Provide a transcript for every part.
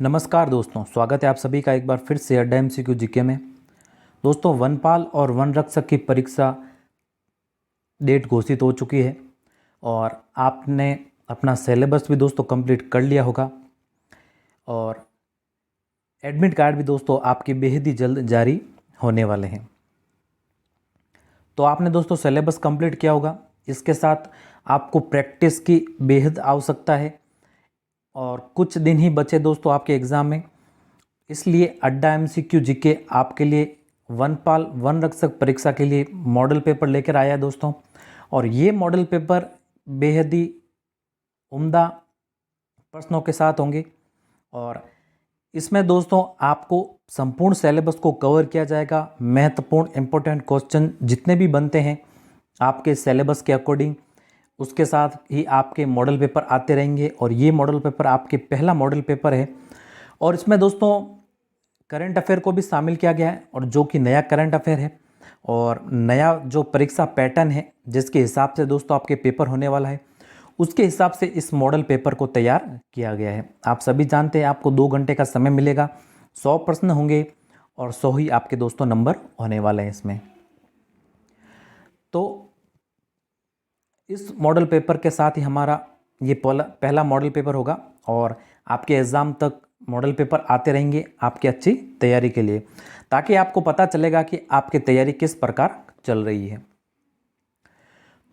नमस्कार दोस्तों, स्वागत है आप सभी का एक बार फिर से अड्डा एमसीक्यू जीके में। दोस्तों, वनपाल और वन रक्षक की परीक्षा डेट घोषित हो चुकी है और आपने अपना सिलेबस भी दोस्तों कंप्लीट कर लिया होगा और एडमिट कार्ड भी दोस्तों आपके बेहद ही जल्द जारी होने वाले हैं। तो आपने दोस्तों सिलेबस कंप्लीट किया होगा, इसके साथ आपको प्रैक्टिस की बेहद आवश्यकता है और कुछ दिन ही बचे दोस्तों आपके एग्ज़ाम में। इसलिए अड्डा एमसीक्यू जीके आपके लिए वनपाल वन रक्षक परीक्षा के लिए मॉडल पेपर लेकर आया है दोस्तों। और ये मॉडल पेपर बेहद ही उम्दा प्रश्नों के साथ होंगे और इसमें दोस्तों आपको संपूर्ण सिलेबस को कवर किया जाएगा। महत्वपूर्ण इंपॉर्टेंट क्वेश्चन जितने भी बनते हैं आपके सिलेबस के अकॉर्डिंग, उसके साथ ही आपके मॉडल पेपर आते रहेंगे और ये मॉडल पेपर आपके पहला मॉडल पेपर है। और इसमें दोस्तों करंट अफेयर को भी शामिल किया गया है और जो कि नया करंट अफेयर है और नया जो परीक्षा पैटर्न है जिसके हिसाब से दोस्तों आपके पेपर होने वाला है, उसके हिसाब से इस मॉडल पेपर को तैयार किया गया है। आप सभी जानते हैं आपको 2 घंटे का समय मिलेगा, 100 प्रश्न होंगे और 100 ही आपके दोस्तों नंबर होने वाले हैं इसमें। तो इस मॉडल पेपर के साथ ही हमारा ये पहला मॉडल पेपर होगा और आपके एग्ज़ाम तक मॉडल पेपर आते रहेंगे आपकी अच्छी तैयारी के लिए, ताकि आपको पता चलेगा कि आपकी तैयारी किस प्रकार चल रही है।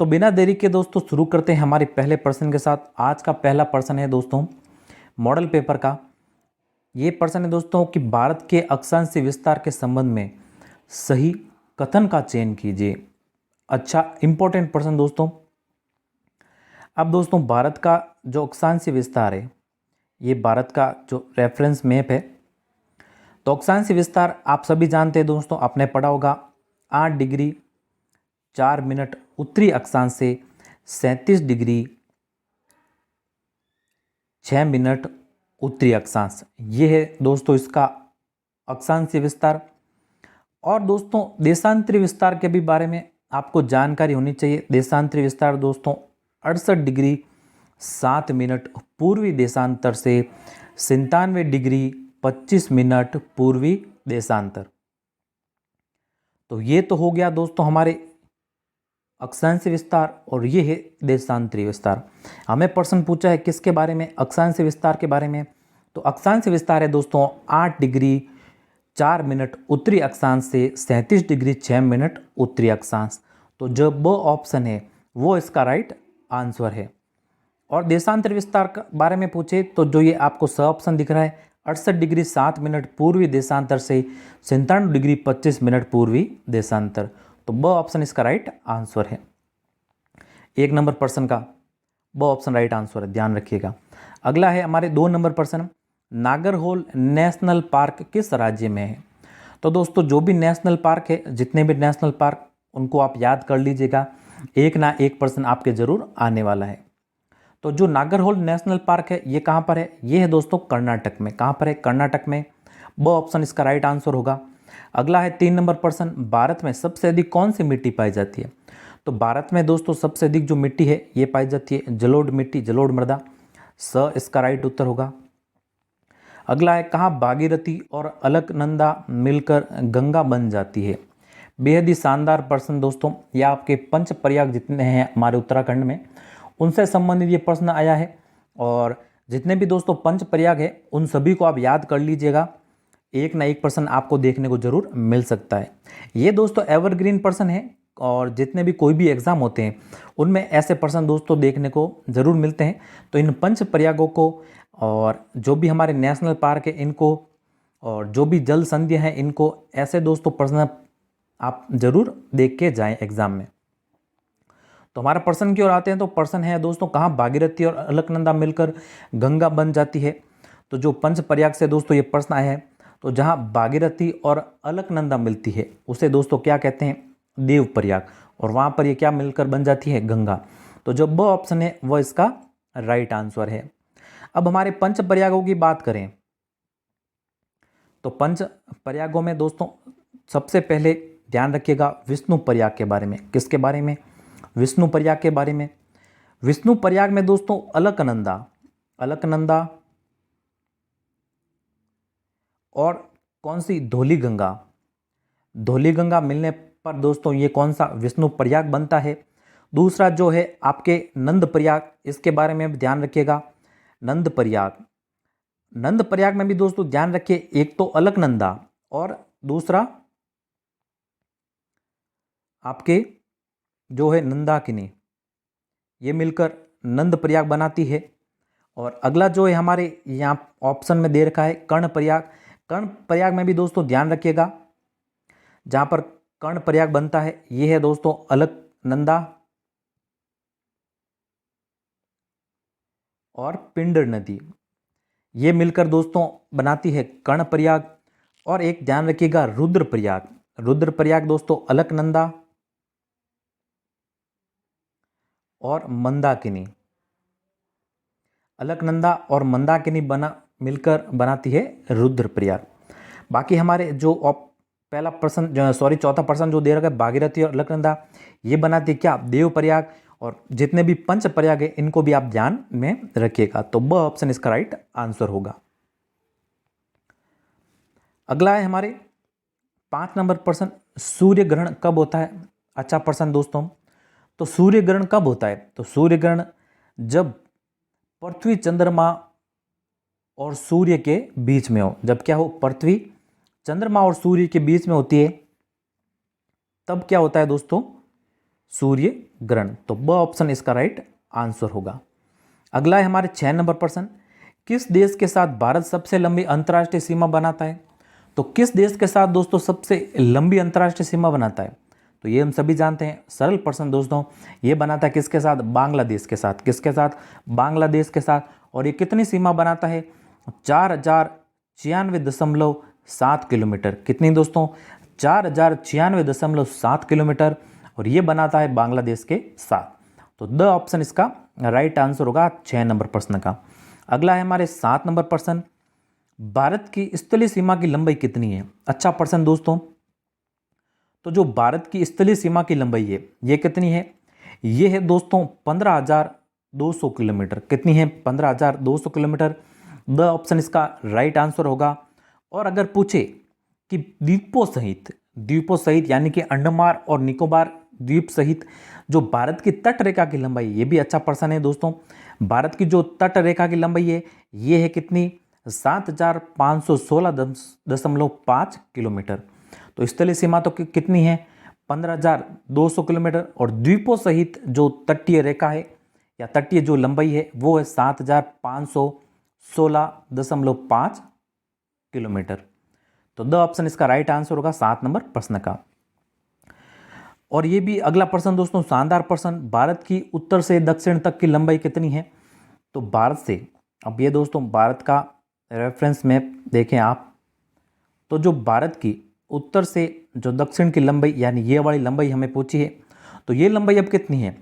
तो बिना देरी के दोस्तों शुरू करते हैं हमारे पहले प्रश्न के साथ। आज का पहला प्रश्न है दोस्तों मॉडल पेपर का। ये प्रश्न है दोस्तों कि भारत के अक्षांश विस्तार के संबंध में सही कथन का चयन कीजिए। अच्छा, इंपॉर्टेंट प्रश्न दोस्तों। अब दोस्तों भारत का जो अक्षांश विस्तार है, ये भारत का जो रेफरेंस मैप है, तो अक्षांश विस्तार आप सभी जानते हैं दोस्तों, आपने पढ़ा होगा 8 डिग्री 4 मिनट उत्तरी अक्षांश से 37 डिग्री 6 मिनट उत्तरी अक्षांश, ये है दोस्तों इसका अक्षांश विस्तार। और दोस्तों देशांतरी विस्तार के भी बारे में आपको जानकारी होनी चाहिए। देशांतरी विस्तार दोस्तों 68 डिग्री 7 मिनट पूर्वी देशांतर से 97 डिग्री 25 मिनट पूर्वी देशांतर। तो ये तो हो गया दोस्तों हमारे अक्षांश विस्तार और ये है देशांतरी विस्तार। हमें प्रश्न पूछा है किसके बारे में? अक्षांश विस्तार के बारे में। तो अक्षांश विस्तार है दोस्तों 8 डिग्री 4 मिनट उत्तरी अक्षांश से 37 डिग्री 6 मिनट उत्तरी अक्षांश। तो जो वो ऑप्शन है वो इसका राइट आंसर है। और देशांतर विस्तार के बारे में पूछे तो जो ये आपको स ऑप्शन दिख रहा है 68 डिग्री 7 मिनट पूर्वी देशांतर से 97 डिग्री 25 मिनट पूर्वी देशांतर, तो ब ऑप्शन इसका राइट आंसर है। 1 नंबर प्रश्न का ब ऑप्शन राइट आंसर है, ध्यान रखिएगा। अगला है हमारे 2 नंबर प्रश्न, नागरहोल नेशनल पार्क किस राज्य में है? तो दोस्तों जो भी नेशनल पार्क है, जितने भी नेशनल पार्क, उनको आप याद कर लीजिएगा, एक ना एक प्रश्न आपके जरूर आने वाला है। तो जो नागरहोल नेशनल पार्क है ये कहाँ पर है? ये है दोस्तों कर्नाटक में। कहाँ पर है? कर्नाटक में। ब ऑप्शन इसका राइट आंसर होगा। अगला है 3 नंबर प्रश्न, भारत में सबसे अधिक कौन सी मिट्टी पाई जाती है? तो भारत में दोस्तों सबसे अधिक जो मिट्टी है ये पाई जाती है जलोढ़ मिट्टी, जलोढ़ मृदा। स इसका राइट उत्तर होगा। अगला है कहाँ भागीरथी और अलकनंदा मिलकर गंगा बन जाती है? बेहद ही शानदार प्रश्न दोस्तों। ये आपके पंच प्रयाग जितने हैं हमारे उत्तराखंड में, उनसे संबंधित ये प्रश्न आया है। और जितने भी दोस्तों पंच प्रयाग है उन सभी को आप याद कर लीजिएगा, एक ना एक प्रश्न आपको देखने को जरूर मिल सकता है। ये दोस्तों एवरग्रीन प्रश्न है और जितने भी कोई भी एग्जाम होते हैं उनमें ऐसे प्रश्न दोस्तों देखने को जरूर मिलते हैं। तो इन पंच प्रयागों को और जो भी हमारे नेशनल पार्क है इनको और जो भी जल संधियाँ हैं इनको, ऐसे दोस्तों प्रश्न आप जरूर देख के जाएं एग्जाम में। तो हमारा प्रश्न की ओर आते हैं। तो प्रश्न है दोस्तों कहाँ भागीरथी और अलकनंदा मिलकर गंगा बन जाती है? तो जो पंच प्रयाग से दोस्तों ये प्रश्न आया है, तो जहाँ भागीरथी और अलकनंदा मिलती है उसे दोस्तों क्या कहते हैं? देव प्रयाग। और वहाँ पर ये क्या मिलकर बन जाती है? गंगा। तो जो ब ऑप्शन है वह इसका राइट आंसर है। अब हमारे पंच प्रयागों की बात करें तो पंच प्रयागों में दोस्तों सबसे पहले ध्यान रखिएगा विष्णु प्रयाग के बारे में। किसके बारे में? विष्णु प्रयाग के बारे में। विष्णु प्रयाग में दोस्तों अलकनंदा और कौन सी, धौली गंगा। धौली गंगा मिलने पर दोस्तों ये कौन सा, विष्णु प्रयाग बनता है। दूसरा जो है आपके नंद प्रयाग, इसके बारे में भी ध्यान रखिएगा। नंद प्रयाग, नंद प्रयाग में भी दोस्तों ध्यान रखिए, एक तो अलकनंदा और दूसरा आपके जो है नंदाकिनी, ये मिलकर नंद प्रयाग बनाती है। और अगला जो है हमारे यहाँ ऑप्शन में दे रखा है कर्ण प्रयाग। कर्ण प्रयाग में भी दोस्तों ध्यान रखिएगा, जहाँ पर कर्ण प्रयाग बनता है ये है दोस्तों अलकनंदा और पिंडर नदी, ये मिलकर दोस्तों बनाती है कर्ण प्रयाग। और एक ध्यान रखिएगा रुद्र प्रयाग। रुद्र प्रयाग दोस्तों अलकनंदा और मंदाकिनी, अलकनंदा और मंदाकिनी मिलकर बनाती है रुद्र प्रयाग। बाकी हमारे जो पहला प्रश्न चौथा प्रश्न जो दे रखा है भागीरथी और अलकनंदा, ये बनाती क्या, देव प्रयाग। और जितने भी पंच प्रयाग है इनको भी आप ध्यान में रखिएगा। तो ब ऑप्शन इसका राइट आंसर होगा। अगला है हमारे 5 नंबर प्रश्न, सूर्य ग्रहण कब होता है। अच्छा प्रश्न दोस्तों। तो सूर्य ग्रहण कब होता है, तो सूर्य ग्रहण जब पृथ्वी चंद्रमा और सूर्य के बीच में हो। जब क्या हो, पृथ्वी चंद्रमा और सूर्य के बीच में होती है, तब क्या होता है दोस्तों, सूर्य ग्रहण। तो ब ऑप्शन इसका राइट आंसर होगा। अगला है हमारे 6 नंबर प्रश्न, किस देश के साथ भारत सबसे लंबी अंतर्राष्ट्रीय सीमा बनाता है। तो किस देश के साथ दोस्तों सबसे लंबी अंतर्राष्ट्रीय सीमा बनाता है, तो ये हम सभी जानते हैं, सरल प्रश्न दोस्तों। ये बनाता है किसके साथ, बांग्लादेश के साथ। किसके साथ, बांग्लादेश के साथ। और ये कितनी सीमा बनाता है, 4096.7 किलोमीटर। कितनी दोस्तों, 4096.7 किलोमीटर। और ये बनाता है बांग्लादेश के साथ। तो द ऑप्शन इसका राइट आंसर होगा 6 नंबर प्रश्न का। अगला है हमारे 7 नंबर प्रश्न, भारत की स्थलीय सीमा की लंबाई कितनी है। अच्छा प्रश्न दोस्तों। तो जो भारत की स्थलीय सीमा की लंबाई है ये कितनी है, ये है दोस्तों 15,200 किलोमीटर। कितनी है, 15,200 किलोमीटर। द ऑप्शन इसका राइट आंसर होगा। और अगर पूछे कि द्वीपों सहित यानी कि अंडमान और निकोबार द्वीप सहित जो भारत की तट रेखा की लंबाई, ये भी अच्छा प्रश्न है दोस्तों। भारत की जो तट रेखा की लंबाई है ये है कितनी, 7,516.5 किलोमीटर। तो स्थलीय सीमा तो कितनी है, 15,200 किलोमीटर। और द्वीपों सहित जो तटीय रेखा है या तटीय जो लंबाई है वो है 7,516.5 किलोमीटर। तो द ऑप्शन इसका राइट आंसर होगा 7 नंबर प्रश्न का। और ये भी अगला प्रश्न दोस्तों शानदार प्रश्न, भारत की उत्तर से दक्षिण तक की लंबाई कितनी है। तो भारत से, अब ये दोस्तों भारत का रेफरेंस मैप देखें आप, तो जो भारत की उत्तर से जो दक्षिण की लंबाई यानी ये वाली लंबाई हमें पूछी है, तो ये लंबाई अब कितनी है,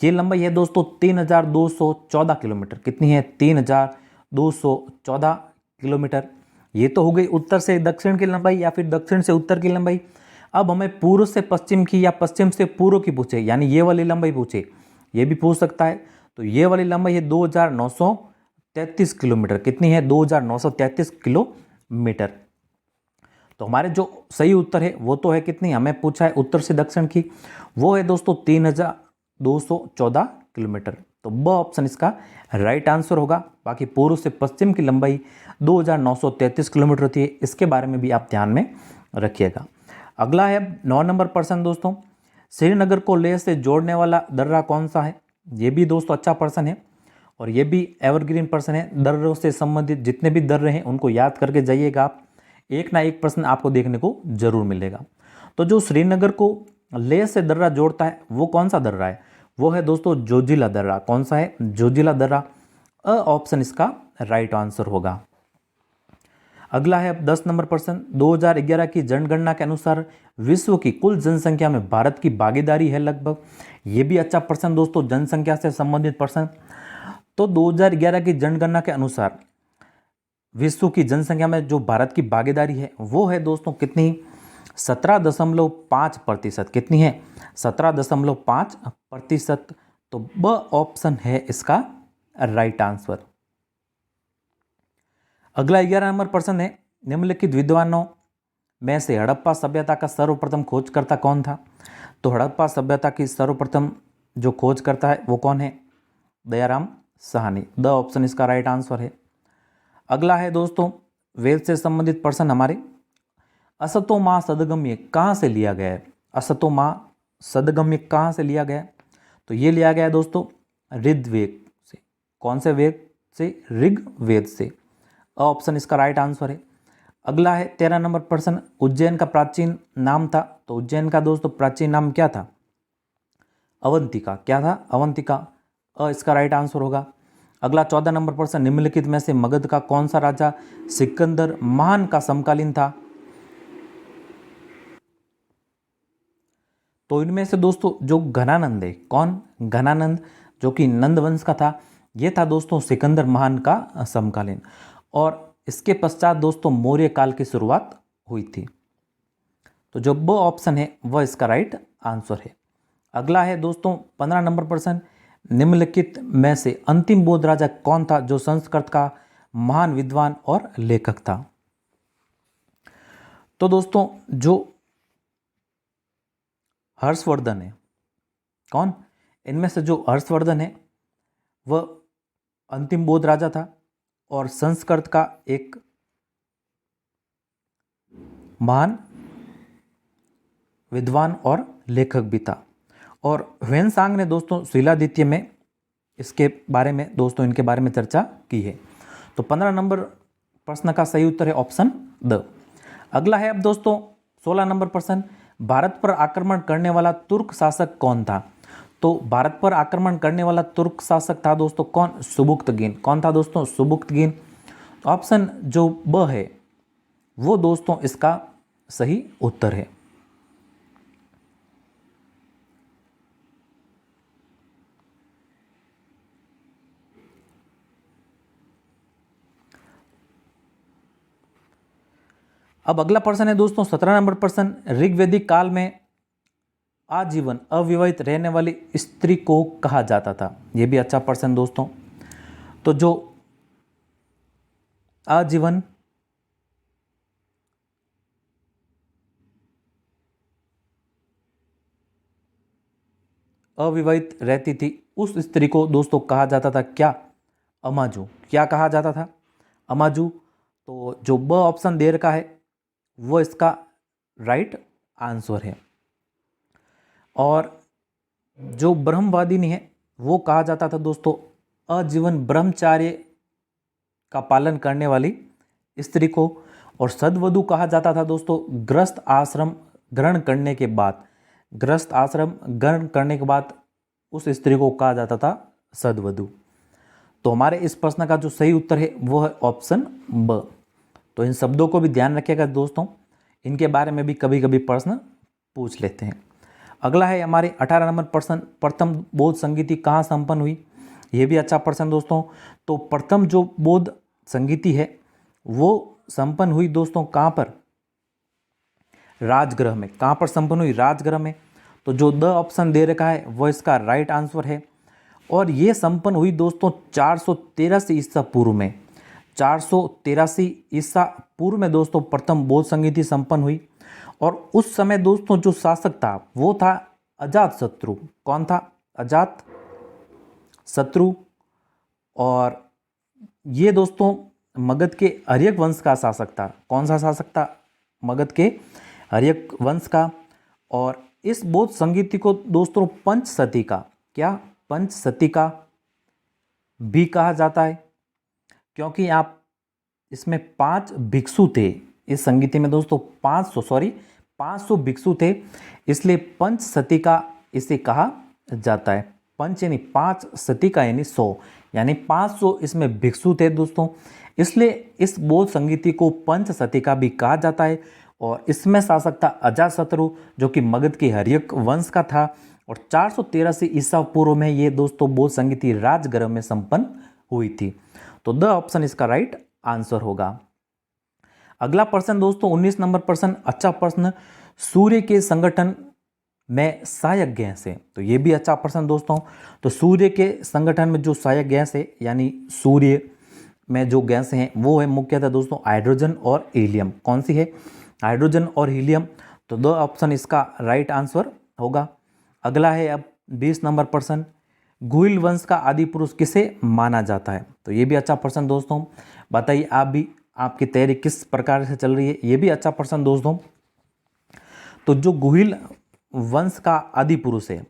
ये लंबाई है दोस्तों 3,214 किलोमीटर। कितनी है, 3,214 किलोमीटर। ये तो हो गई उत्तर से दक्षिण की लंबाई या फिर दक्षिण से उत्तर की लंबाई। अब हमें पूर्व से पश्चिम की या पश्चिम से पूर्व की पूछे, यानी ये वाली लंबाई पूछे, ये भी पूछ सकता है। तो ये वाली लंबाई है 2,933 किलोमीटर। कितनी है, 2,933 किलोमीटर। तो हमारे जो सही उत्तर है वो तो है कितनी, हमें पूछा है उत्तर से दक्षिण की, वो है दोस्तों 3,214 किलोमीटर। तो ब ऑप्शन इसका राइट आंसर होगा। बाकी पूर्व से पश्चिम की लंबाई 2,933 किलोमीटर होती है, इसके बारे में भी आप ध्यान में रखिएगा। अगला है 9 नंबर प्रश्न दोस्तों, श्रीनगर को लेह से जोड़ने वाला दर्रा कौन सा है। ये भी दोस्तों अच्छा प्रश्न है और ये भी एवरग्रीन प्रश्न है। दर्रों से संबंधित जितने भी दर्रे हैं उनको याद करके जाइएगा आप, एक ना एक प्रश्न आपको देखने को जरूर मिलेगा। तो जो श्रीनगर को लेह से दर्रा जोड़ता है वो कौन सा दर्रा है, वो है दोस्तों जोजिला दर्रा। कौन सा है, जोजिला दर्रा। अ ऑप्शन इसका राइट आंसर होगा। अगला है 10 नंबर प्रश्न, 2011 की जनगणना के अनुसार विश्व की कुल जनसंख्या में भारत की भागीदारी है लगभग। ये भी अच्छा प्रश्न दोस्तों, जनसंख्या से संबंधित प्रश्न। तो 2011 की जनगणना के अनुसार विश्व की जनसंख्या में जो भारत की भागीदारी है वो है दोस्तों कितनी, 17.5%। कितनी है, 17.5%। तो ब ऑप्शन है इसका राइट आंसर। अगला 11 नंबर प्रश्न है, निम्नलिखित विद्वानों में से हड़प्पा सभ्यता का सर्वप्रथम खोजकर्ता कौन था? तो हड़प्पा सभ्यता की सर्वप्रथम जो खोज करता है वो कौन है? दयाराम साहनी। द ऑप्शन इसका राइट आंसर है। अगला है दोस्तों वेद से संबंधित प्रश्न हमारे, असतो माँ सदगम्य कहाँ से लिया गया है? असतो माँ सदगम्य कहाँ से लिया गया है? तो ये लिया गया है दोस्तों ऋग्वेद से। कौन से वेद से? ऋग्वेद से। ऑप्शन इसका राइट आंसर है। अगला है 13 नंबर प्रश्न, उज्जैन का प्राचीन नाम था। तो उज्जैन का दोस्तों प्राचीन नाम क्या था? अवंतिका। क्या था? अवंतिका। इसका राइट आंसर होगा। अगला 14 नंबर प्रश्न, निम्नलिखित में से मगध का कौन सा राजा सिकंदर महान का समकालीन था? तो इनमें से दोस्तों जो घनानंद है, कौन? घनानंद, जो कि नंद वंश का था, यह था दोस्तों सिकंदर महान का समकालीन। और इसके पश्चात दोस्तों मौर्य काल की शुरुआत हुई थी। तो जो वो ऑप्शन है वह इसका राइट आंसर है। अगला है दोस्तों 15 नंबर प्रश्न, निम्नलिखित में से अंतिम बौद्ध राजा कौन था जो संस्कृत का महान विद्वान और लेखक था? तो दोस्तों जो हर्षवर्धन है, कौन? इनमें से जो हर्षवर्धन है वह अंतिम बौद्ध राजा था और संस्कृत का एक महान विद्वान और लेखक भी था। और ह्वेनसांग ने दोस्तों शिलादित्य में इसके बारे में दोस्तों इनके बारे में चर्चा की है। तो 15 नंबर प्रश्न का सही उत्तर है ऑप्शन द। अगला है अब दोस्तों 16 नंबर प्रश्न, भारत पर आक्रमण करने वाला तुर्क शासक कौन था? तो भारत पर आक्रमण करने वाला तुर्क शासक था दोस्तों कौन? सुबुक्तगीन। कौन था दोस्तों? सुबुक्तगीन। ऑप्शन जो ब है वो दोस्तों इसका सही उत्तर है। अब अगला प्रश्न है दोस्तों 17 नंबर प्रश्न, ऋग्वैदिक काल में आजीवन अविवाहित रहने वाली स्त्री को कहा जाता था? यह भी अच्छा प्रश्न दोस्तों। तो जो आजीवन अविवाहित रहती थी उस स्त्री को दोस्तों कहा जाता था क्या? अमाजू। क्या कहा जाता था? अमाजू। तो जो ब ऑप्शन दे रखा है वो इसका राइट आंसर है। और जो ब्रह्मवादिनी है वो कहा जाता था दोस्तों आजीवन ब्रह्मचार्य का पालन करने वाली स्त्री को। और सदवधु कहा जाता था दोस्तों गृहस्थ आश्रम ग्रहण करने के बाद, गृहस्थ आश्रम ग्रहण करने के बाद उस स्त्री को कहा जाता था सदवधु। तो हमारे इस प्रश्न का जो सही उत्तर है वो है ऑप्शन ब। तो इन शब्दों को भी ध्यान रखिएगा दोस्तों, इनके बारे में भी कभी कभी प्रश्न पूछ लेते हैं। अगला है हमारे 18 नंबर प्रश्न, प्रथम बौद्ध संगीति कहाँ संपन्न हुई? ये भी अच्छा प्रश्न दोस्तों। तो प्रथम जो बौद्ध संगीति है वो संपन्न हुई दोस्तों कहाँ पर? राजगृह में। कहाँ पर संपन्न हुई? राजगृह में। तो जो द ऑप्शन दे रखा है वो इसका राइट आंसर है। और ये संपन्न हुई दोस्तों 483 ईसा पूर्व में। 483 ईसा पूर्व में दोस्तों प्रथम बौद्ध संगीति संपन्न हुई। और उस समय दोस्तों जो शासक था वो था अजातशत्रु। कौन था? अजातशत्रु। और ये दोस्तों मगध के अर्यक वंश का शासक था। कौन सा शासक था? मगध के अर्यक वंश का। और इस बौद्ध संगीति को दोस्तों पंचसती का, क्या? पंचसती का भी कहा जाता है, क्योंकि आप इसमें 5 भिक्षु थे। इस संगीति में दोस्तों 500 भिक्षु थे, इसलिए पंचसती का इसे कहा जाता है। पंच यानी 5, सती का यानी 100, यानी 500 इसमें भिक्षु थे दोस्तों, इसलिए इस बौद्ध संगीति को पंचसती का भी कहा जाता है। और इसमें शासक था अजातशत्रु जो कि मगध के हर्यक वंश का था। और 483 ईसा पूर्व में ये दोस्तों बौद्ध संगीति राजगृह में संपन्न हुई थी। तो द ऑप्शन इसका राइट आंसर होगा। अगला प्रश्न दोस्तों 19 नंबर प्रश्न, अच्छा प्रश्न, सूर्य के संगठन में सहायक गैस है। तो ये भी अच्छा प्रश्न दोस्तों। तो सूर्य के संगठन में जो सहायक गैस है यानी सूर्य में जो गैस हैं वो है मुख्यतः दोस्तों हाइड्रोजन और हीलियम। कौन सी है? हाइड्रोजन और हीलियम। तो दो ऑप्शन इसका राइट आंसर होगा। अगला है अब 20 नंबर प्रश्न, गुहिल वंश का आदि पुरुष किसे माना जाता है? तो ये भी अच्छा प्रश्न दोस्तों, बताइए आप भी, आपकी तैयारी किस प्रकार से चल रही है? ये भी अच्छा प्रश्न दोस्तों। तो जो गुहिल वंश का आदि पुरुष है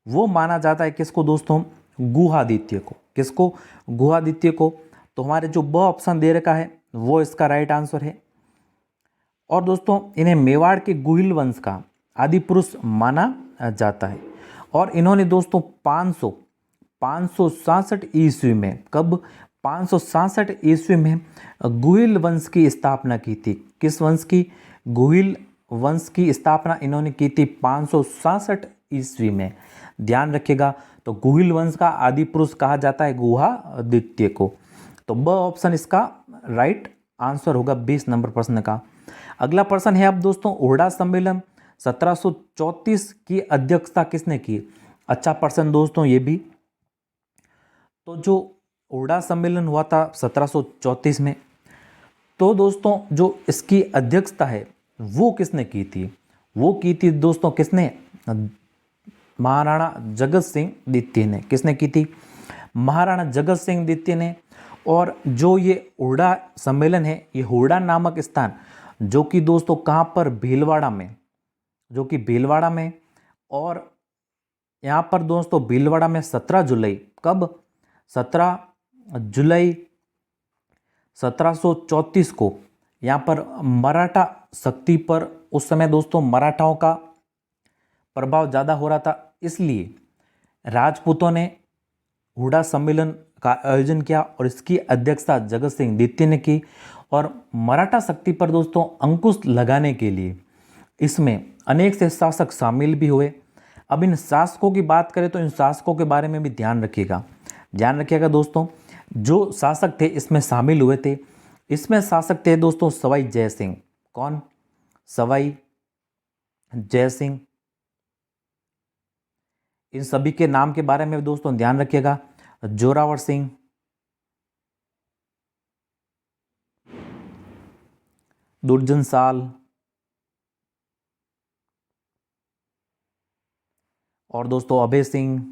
वो माना जाता है किसको दोस्तों? गुहादित्य को। किसको? गुहादित्य को। तो हमारे जो ब ऑप्शन दे रखा है वो इसका राइट आंसर है। और दोस्तों इन्हें मेवाड़ के गुहिल वंश का आदि पुरुष माना जाता है। और इन्होंने दोस्तों 567 ईस्वी में, कब? 567 ईस्वी में गुहिल वंश की स्थापना की थी। किस वंश की? गुहिल वंश की स्थापना इन्होंने की थी 567 ईस्वी में। ध्यान रखिएगा। तो गुहिल वंश का आदि पुरुष कहा जाता है गुहादित्य को। तो ब ऑप्शन इसका राइट आंसर होगा 20 नंबर प्रश्न का। अगला प्रश्न है अब दोस्तों, हुर्डा सम्मेलन 1734 की अध्यक्षता किसने की? अच्छा प्रश्न दोस्तों ये भी। तो जो हुर्डा सम्मेलन हुआ था 1734 में, तो दोस्तों जो इसकी अध्यक्षता है वो किसने की थी? वो की थी दोस्तों किसने? महाराणा जगत सिंह द्वितीय ने। किसने की थी? महाराणा जगत सिंह द्वितीय ने। और जो ये हुर्डा सम्मेलन है, ये हुर्डा नामक स्थान जो कि दोस्तों कहाँ पर? भीलवाड़ा में, जो कि भीलवाड़ा में। और यहाँ पर दोस्तों भीलवाड़ा में 17 जुलाई, कब? 17 जुलाई 1734 को यहाँ पर मराठा शक्ति पर, उस समय दोस्तों मराठाओं का प्रभाव ज़्यादा हो रहा था, इसलिए राजपूतों ने हुर्डा सम्मेलन का आयोजन किया और इसकी अध्यक्षता जगत सिंह द्वितीय ने की। और मराठा शक्ति पर दोस्तों अंकुश लगाने के लिए इसमें अनेक से शासक शामिल भी हुए। अब इन शासकों की बात करें तो इन शासकों के बारे में भी ध्यान रखिएगा। ध्यान रखिएगा दोस्तों, जो शासक थे इसमें शामिल हुए थे, इसमें शासक थे दोस्तों सवाई जय सिंह। कौन? सवाई जय सिंह। इन सभी के नाम के बारे में दोस्तों ध्यान रखिएगा। जोरावर सिंह, दुर्जन साल और दोस्तों अभय सिंह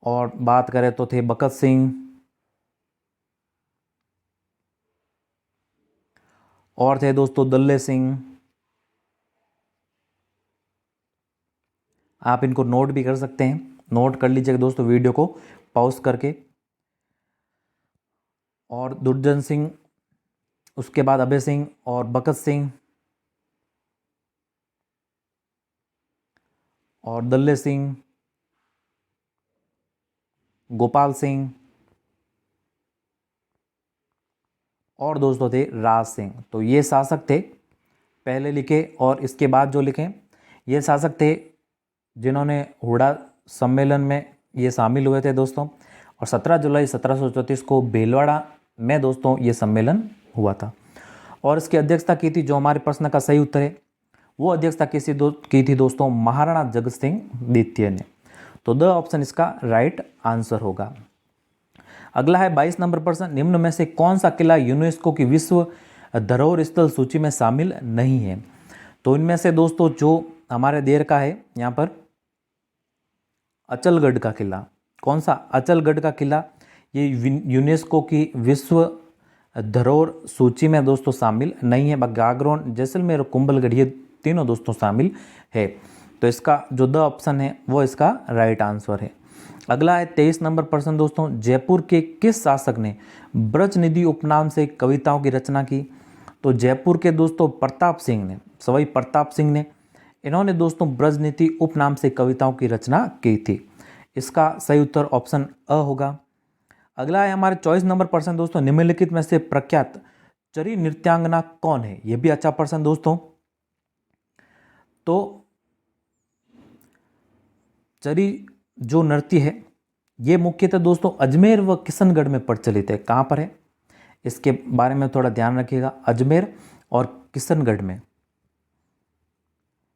और बात करें तो थे बकत सिंह और थे दोस्तों दल्ले सिंह। आप इनको नोट भी कर सकते हैं, नोट कर लीजिएगा दोस्तों वीडियो को पॉज करके। और दुर्जन सिंह, उसके बाद अभय सिंह और बकत सिंह और दल्ले सिंह, गोपाल सिंह और दोस्तों थे राज सिंह। तो ये शासक थे पहले लिखे, और इसके बाद जो लिखे ये शासक थे जिन्होंने हुर्डा सम्मेलन में ये शामिल हुए थे दोस्तों। और 17 जुलाई 1734 को भीलवाड़ा में दोस्तों ये सम्मेलन हुआ था। और इसकी अध्यक्षता की थी, जो हमारे प्रश्न का सही उत्तर है, वो अध्यक्षता की थी दोस्तों महाराणा जगत सिंह द्वितीय ने। तो द ऑप्शन इसका राइट आंसर होगा। अगला है 22 नंबर प्रश्न, निम्न में से कौन सा किला यूनेस्को की विश्व धरोहर स्थल सूची में शामिल नहीं है? तो इनमें से दोस्तों जो हमारे देर का है यहाँ पर अचलगढ़ का किला। कौन सा? अचलगढ़ का किला। ये यूनेस्को की विश्व धरोहर सूची में दोस्तों शामिल नहीं है। गागरोन, जैसलमेर और कुंभलगढ़ ये तीनों दोस्तों शामिल है। तो इसका जो द ऑप्शन है वो इसका राइट आंसर है। अगला है 23 नंबर प्रश्न दोस्तों, जयपुर के किस शासक ने ब्रजनिधि उपनाम से कविताओं की रचना की? तो जयपुर के दोस्तों प्रताप सिंह ने, सवाई प्रताप सिंह ने, इन्होंने दोस्तों ब्रजनीति उपनाम से कविताओं की रचना की थी। इसका सही उत्तर ऑप्शन अ होगा। अगला है हमारे 24 नंबर प्रश्न दोस्तों, निम्नलिखित में से प्रख्यात चरी नृत्यांगना कौन है? यह भी अच्छा प्रश्न दोस्तों। तो चरी जो नृत्य है ये मुख्यतः दोस्तों अजमेर व किशनगढ़ में प्रचलित है। कहाँ पर है इसके बारे में थोड़ा ध्यान रखिएगा, अजमेर और किशनगढ़ में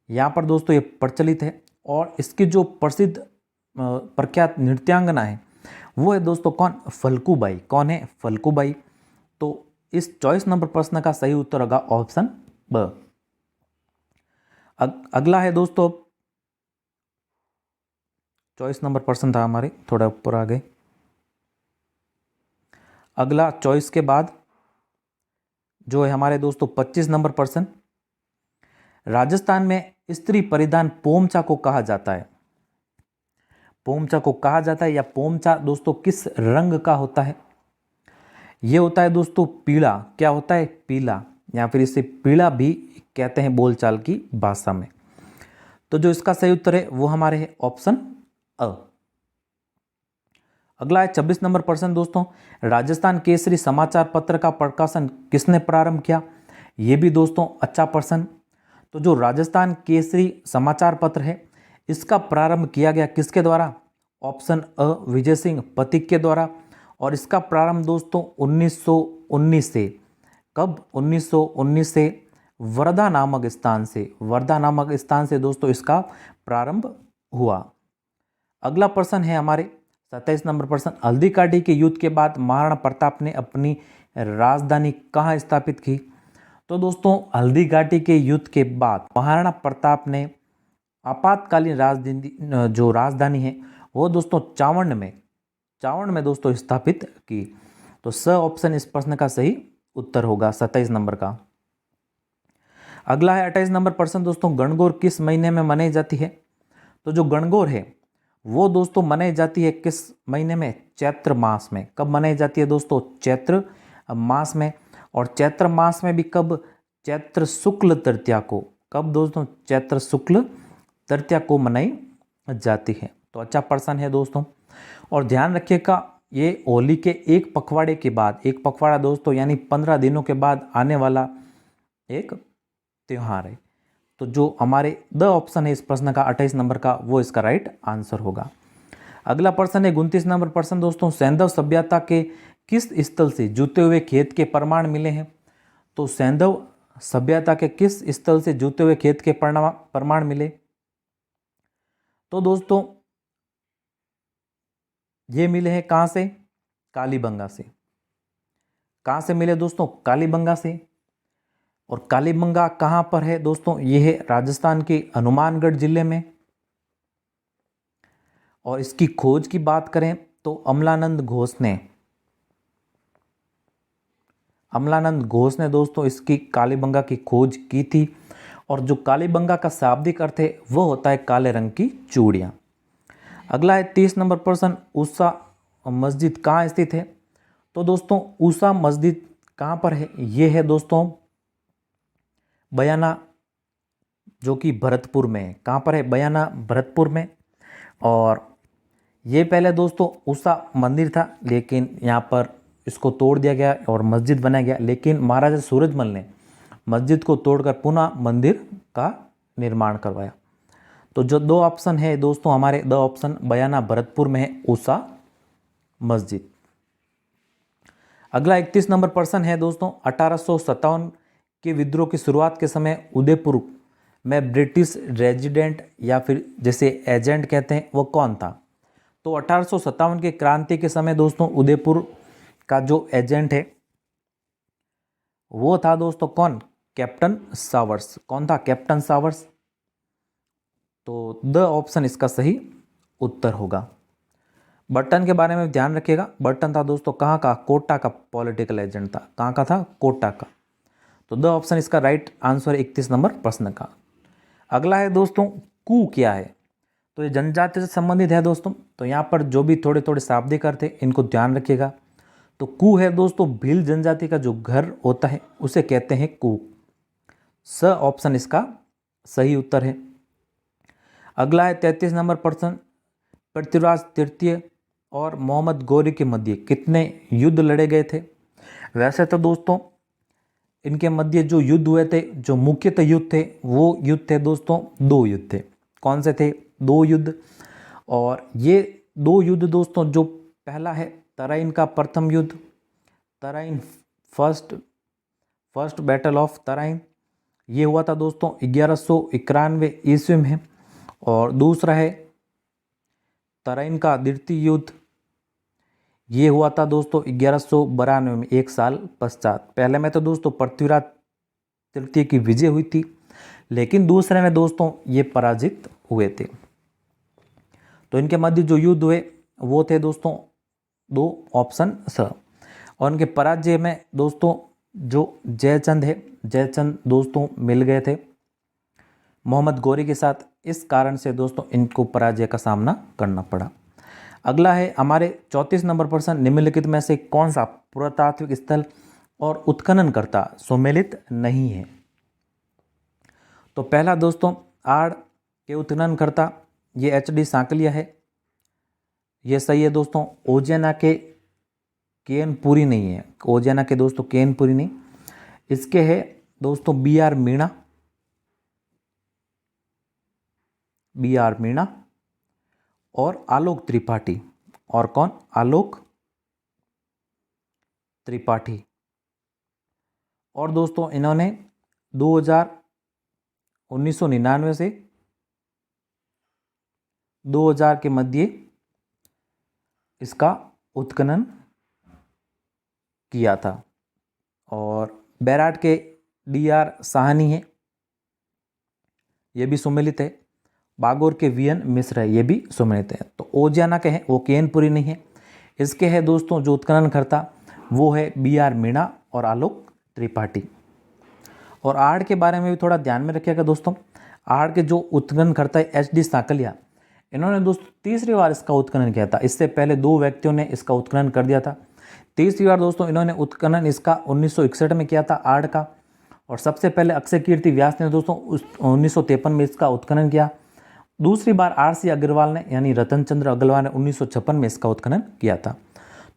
यहाँ पर दोस्तों ये प्रचलित है। और इसकी जो प्रसिद्ध प्रख्यात नृत्यांगना है वो है दोस्तों कौन, फल्गुबाई। कौन है, फल्गुबाई। तो इस चॉइस नंबर प्रश्न का सही उत्तर होगा ऑप्शन ब। अगला है दोस्तों, चॉइस नंबर प्रश्न था हमारे, थोड़ा ऊपर आ गए। अगला चॉइस के बाद जो है हमारे दोस्तों 25 नंबर प्रश्न, राजस्थान में स्त्री परिधान पोमचा को कहा जाता है। पोमचा को कहा जाता है या पोमचा दोस्तों किस रंग का होता है? यह होता है दोस्तों पीला। क्या होता है, पीला, या फिर इसे पीला भी कहते हैं बोलचाल की भाषा में। तो जो इसका सही उत्तर है वो हमारे है ऑप्शन अ। अगला है 26 नंबर प्रश्न दोस्तों, राजस्थान केसरी समाचार पत्र का प्रकाशन किसने प्रारंभ किया? यह भी दोस्तों अच्छा प्रश्न। तो जो राजस्थान केसरी समाचार पत्र है इसका प्रारंभ किया गया किसके द्वारा? ऑप्शन अ, विजय सिंह पथिक के द्वारा। और इसका प्रारंभ दोस्तों 1919 से। कब? 1919 से वर्धा नामक स्थान से। वर्धा नामक स्थान से दोस्तों इसका प्रारंभ हुआ। अगला प्रश्न है हमारे 27 नंबर प्रश्न, हल्दी घाटी के युद्ध के बाद महाराणा प्रताप ने अपनी राजधानी कहाँ स्थापित की? तो दोस्तों हल्दी घाटी के युद्ध के बाद महाराणा प्रताप ने आपातकालीन राजधानी है वो दोस्तों चावड़ में दोस्तों स्थापित की। तो स ऑप्शन इस प्रश्न का सही उत्तर होगा 27 नंबर का। अगला है 28 नंबर प्रश्न दोस्तों, गणगौर किस महीने में मनाई जाती है? तो जो गणगौर है वो दोस्तों मनाई जाती है किस महीने में? चैत्र मास में। कब मनाई जाती है दोस्तों? चैत्र मास में। और चैत्र मास में भी कब? चैत्र शुक्ल तृतीया को। कब दोस्तों? चैत्र शुक्ल तृतीया को मनाई जाती है। तो अच्छा प्रश्न है दोस्तों। और ध्यान रखिएगा ये होली के एक पखवाड़े के बाद, एक पखवाड़ा दोस्तों यानी 15 दिनों के बाद आने वाला एक त्योहार है। तो जो हमारे द ऑप्शन है इस प्रश्न का 28 नंबर का वो इसका राइट आंसर होगा। अगला प्रश्न है 29 नंबर प्रश्न दोस्तों, सैंधव सभ्यता के किस स्थल से जुते हुए खेत के प्रमाण मिले हैं? तो सैंधव सभ्यता के किस स्थल से जुते हुए खेत के प्रमाण मिले? तो दोस्तों ये मिले हैं कहां से? कालीबंगा से। कहां से मिले दोस्तों? कालीबंगा से। और कालीबंगा कहां पर है दोस्तों? यह है राजस्थान के हनुमानगढ़ जिले में। और इसकी खोज की बात करें तो अमलानंद घोष ने दोस्तों इसकी कालीबंगा की खोज की थी। और जो कालीबंगा का शाब्दिक अर्थ है वो होता है काले रंग की चूड़ियां। अगला है 30 नंबर प्रश्न, ऊषा मस्जिद कहाँ स्थित है? तो दोस्तों ऊषा मस्जिद कहाँ पर है? ये है दोस्तों बयाना, जो कि भरतपुर में है। कहाँ पर है? बयाना भरतपुर में। और ये पहले दोस्तों ऊषा मंदिर था, लेकिन यहाँ पर इसको तोड़ दिया गया और मस्जिद बनाया गया। लेकिन महाराजा सूरजमल ने मस्जिद को तोड़कर पुनः मंदिर का निर्माण करवाया। तो जो दो ऑप्शन है दोस्तों हमारे, दो ऑप्शन बयाना भरतपुर में है ऊषा मस्जिद। अगला 31 नंबर प्रश्न है दोस्तों, 1857 के विद्रोह की शुरुआत के समय उदयपुर में ब्रिटिश रेजिडेंट या फिर जैसे एजेंट कहते हैं वो कौन था? तो 1857 के क्रांति के समय दोस्तों उदयपुर का जो एजेंट है वो था दोस्तों कौन? Captain showers. कौन था? Captain showers. तो द ऑप्शन इसका सही उत्तर होगा। बर्टन के बारे में ध्यान रखिएगा। बर्टन था दोस्तों कहाँ का? कोटा का पॉलिटिकल एजेंट था। कहाँ का था? कोटा का। तो द ऑप्शन इसका राइट आंसर 31 नंबर प्रश्न का। अगला है दोस्तों कू क्या है? तो ये जनजाति से संबंधित है दोस्तों। तो यहाँ पर जो भी थोड़े थोड़े शाब्दिक अर्थ थे इनको ध्यान रखिएगा। तो कू है दोस्तों भील जनजाति का जो घर होता है उसे कहते हैं कू। स ऑप्शन इसका सही उत्तर है। अगला है 33 नंबर प्रश्न, पृथ्वीराज तृतीय और मोहम्मद गौरी के मध्य कितने युद्ध लड़े गए थे? वैसे तो दोस्तों इनके मध्य जो युद्ध हुए थे, जो मुख्यतः युद्ध थे वो युद्ध थे दोस्तों, दो युद्ध थे। कौन से थे? दो युद्ध। और ये दो युद्ध दोस्तों, जो पहला है तराइन का प्रथम युद्ध, Tarain first battle of Tarain, ये हुआ था दोस्तों 1191 ईस्वी में। और दूसरा है तराइन का द्वितीय युद्ध ये हुआ था दोस्तों 1192 में, एक साल पश्चात। पहले में तो दोस्तों पृथ्वीराज तृतीय की विजय हुई थी, लेकिन दूसरे में दोस्तों ये पराजित हुए थे। तो इनके मध्य जो युद्ध हुए वो थे दोस्तों 2 ऑप्शन स। और उनके पराजय में दोस्तों जो जयचंद है, जयचंद दोस्तों मिल गए थे मोहम्मद गौरी के साथ, इस कारण से दोस्तों इनको पराजय का सामना करना पड़ा। अगला है हमारे 34 नंबर प्रश्न, निम्नलिखित में से कौन सा पुरातात्विक स्थल और उत्खननकर्ता सुमेलित नहीं है। तो पहला दोस्तों आड़ के उत्खननकर्ता ये एच.डी. सांकलिया है, ये सही है दोस्तों। ओजियाना के केनपुरी नहीं है, ओजियाना के दोस्तों केनपुरी नहीं, इसके है दोस्तों बी.आर. मीणा, बी.आर. मीणा और आलोक त्रिपाठी। और कौन? आलोक त्रिपाठी। और दोस्तों इन्होंने 1999 से 2000 के मध्य इसका उत्खनन किया था। और बैराट के डी.आर. साहनी है, ये भी सुमेलित है। बागोर के वी.एन. मिश्र है, ये भी सुमेलित है। तो ओजियाना के हैं वो केनपुरी नहीं है। इसके है दोस्तों जो उत्खननकर्ता वो है बी.आर. मीणा और आलोक त्रिपाठी। और आड़ के बारे में भी थोड़ा ध्यान में रखिएगा दोस्तों। आड़ के जो उत्खननकर्ता है एच.डी. सांकलिया, इन्होंने दोस्तों तीसरी बार इसका उत्खनन किया था। इससे पहले 2 व्यक्तियों ने इसका उत्खनन कर दिया था। तीसरी बार दोस्तों इन्होंने उत्खनन इसका 1961 में किया था आड़ का। और सबसे पहले अक्षय कीर्ति व्यास ने दोस्तों 1953 में इसका उत्खनन किया। दूसरी बार आर.सी. अग्रवाल ने यानी रतन चंद्र अग्रवाल ने 1956 में इसका उत्खनन किया था।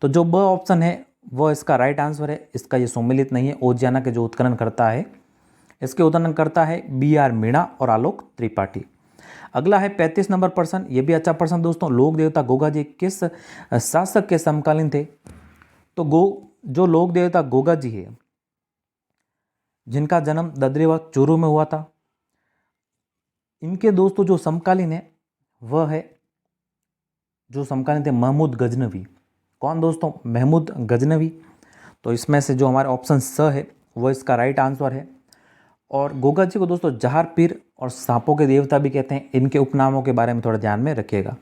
तो जो ब ऑप्शन है वो इसका राइट आंसर है, इसका ये सुमेलित नहीं है। ओजियाना के जो उत्खनन करता है, इसके उत्खनन करता है बी.आर. मीणा और आलोक त्रिपाठी। अगला है 35 नंबर प्रश्न, ये भी अच्छा प्रश्न दोस्तों। लोक देवता गोगा जी किस शासक के समकालीन थे। तो जो लोक देवता गोगा जी है, जिनका जन्म ददरेवा चूरू में हुआ था, इनके दोस्तों जो समकालीन है वह है जो समकालीन थे महमूद गजनवी। कौन दोस्तों? महमूद गजनवी। तो इसमें से जो हमारे ऑप्शन स है वो इसका राइट आंसर है। और गोगा जी को दोस्तों जहार पीर और सांपों के देवता भी कहते हैं। इनके उपनामों के बारे में थोड़ा ध्यान में रखिएगा।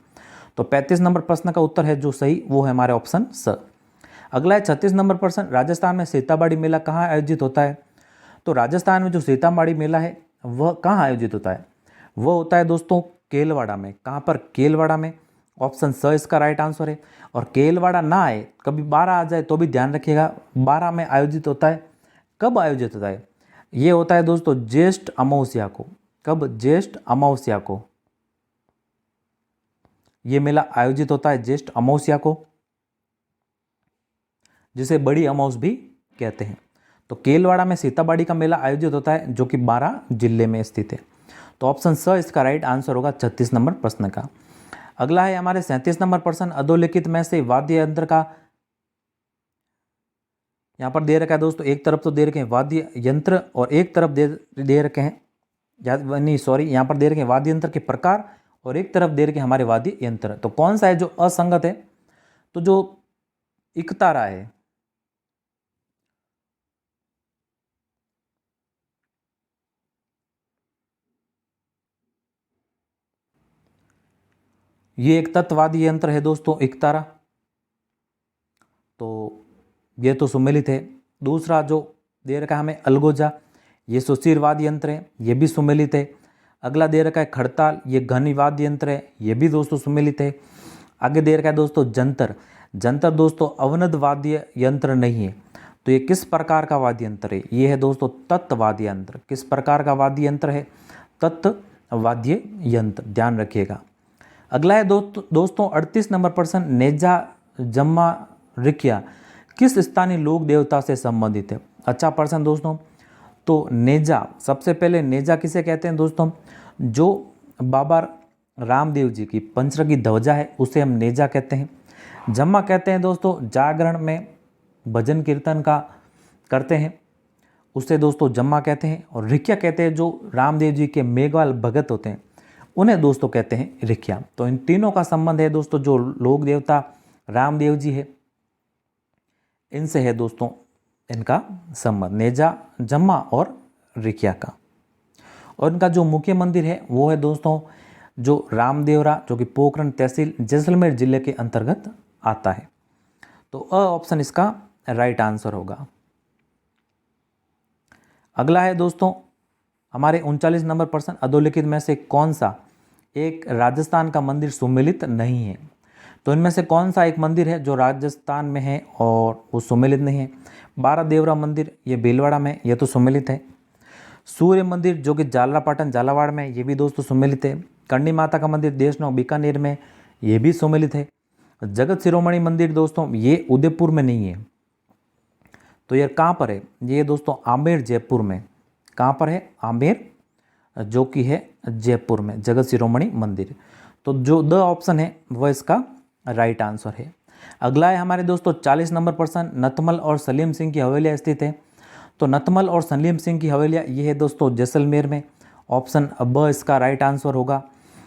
तो 35 नंबर प्रश्न का उत्तर है जो सही वो है हमारे ऑप्शन स। अगला है 36 नंबर प्रश्न, राजस्थान में सीताबाड़ी मेला कहाँ आयोजित होता है। तो राजस्थान में जो सीताबाड़ी मेला है वह कहाँ आयोजित होता है, वह होता है दोस्तों केलवाड़ा में। कहाँ पर? केलवाड़ा में। ऑप्शन स इसका राइट आंसर है। और केलवाड़ा ना आए, कभी 12 आ जाए तो भी ध्यान रखिएगा, 12 में आयोजित होता है। कब आयोजित होता है? ये होता है दोस्तों ज्येष्ठ अमावस्या को। कब? ज्येष्ठ अमावस्या को ये मेला आयोजित होता है, ज्येष्ठ अमावस्या को, जिसे बड़ी अमावस भी कहते हैं। तो केलवाड़ा में सीताबाड़ी का मेला आयोजित होता है जो कि 12 जिले में स्थित है। तो ऑप्शन स इसका राइट आंसर होगा 36 नंबर प्रश्न का। अगला है हमारे 37 नंबर प्रश्न, अधोलिखित में से वाद्य यंत्र का, यहाँ पर दे रखा है दोस्तों, एक तरफ तो दे रखे हैं वाद्य यंत्र और एक तरफ दे रखे हैं यहाँ पर दे रखे हैं वाद्य यंत्र के प्रकार और एक तरफ दे रखे हैं हमारे वाद्य यंत्र। तो कौन सा है जो असंगत है? तो जो इकतारा है, ये एक तत्वादी यंत्र है दोस्तों इकतारा, तो ये तो सुमेलित है। दूसरा जो दे रखा है हमें अलगोजा, ये सुशीरवाद यंत्र है, ये भी सुमेलित है। अगला दे रखा है खड़ताल, ये घनीवाद यंत्र है, ये भी दोस्तों सुमेलित है। आगे दे रखा है दोस्तों जंतर, जंतर दोस्तों अवनद वाद्य यंत्र नहीं है। तो ये किस प्रकार का वाद्य यंत्र है? ये है दोस्तों तत्वाद्य यंत्र। किस प्रकार का वाद्य यंत्र है? तत्वाद्य यंत्र, ध्यान रखिएगा। अगला है दोस्तों 38 नंबर प्रश्न, नेजा जम्मा रिकिया किस स्थानीय लोक देवता से संबंधित है। अच्छा प्रश्न दोस्तों। तो नेजा, सबसे पहले नेजा किसे कहते हैं दोस्तों? जो बाबा रामदेव जी की पंचरंगी ध्वजा है उसे हम नेजा कहते हैं। जम्मा कहते हैं दोस्तों जागरण में भजन कीर्तन का करते हैं, उसे दोस्तों जम्मा कहते हैं। और रिकिया कहते हैं जो रामदेव जी के मेघवाल भगत होते हैं उन्हें दोस्तों कहते हैं रिखिया। तो इन तीनों का संबंध है दोस्तों, जो लोक देवता रामदेव जी है इनसे है दोस्तों इनका संबंध, नेजा, जम्मा और रिखिया का। और इनका जो मुख्य मंदिर है वो है दोस्तों जो रामदेवरा, जो कि पोखरण तहसील जैसलमेर जिले के अंतर्गत आता है। तो अ ऑप्शन इसका राइट आंसर होगा। अगला है दोस्तों हमारे 39 नंबर प्रश्न, अधोलिखित में से कौन सा एक राजस्थान का मंदिर सुमेलित नहीं है। तो इनमें से कौन सा एक मंदिर है जो राजस्थान में है और वो सुमेलित नहीं है। 12 देवरा मंदिर ये भीलवाड़ा में, ये तो सुमेलित है। सूर्य मंदिर जो कि जालरापाटन झालावाड़ में, ये भी दोस्तों सुमेलित है। करणी माता का मंदिर देशनो बीकानेर में, ये भी सुमेलित है। जगत शिरोमणि मंदिर दोस्तों ये उदयपुर में नहीं है। तो ये कहाँ पर है, ये दोस्तों आमेर जयपुर में। कहाँ पर है, आमेर जो कि है जयपुर में जगत शिरोमणि मंदिर। तो जो द ऑप्शन है वह इसका राइट आंसर है। अगला है हमारे दोस्तों 40 नंबर प्रश्न, नथमल और सलीम सिंह की हवेलियाँ स्थित है। तो नथमल और सलीम सिंह की हवेलियाँ ये है दोस्तों जैसलमेर में। ऑप्शन ब इसका राइट आंसर होगा।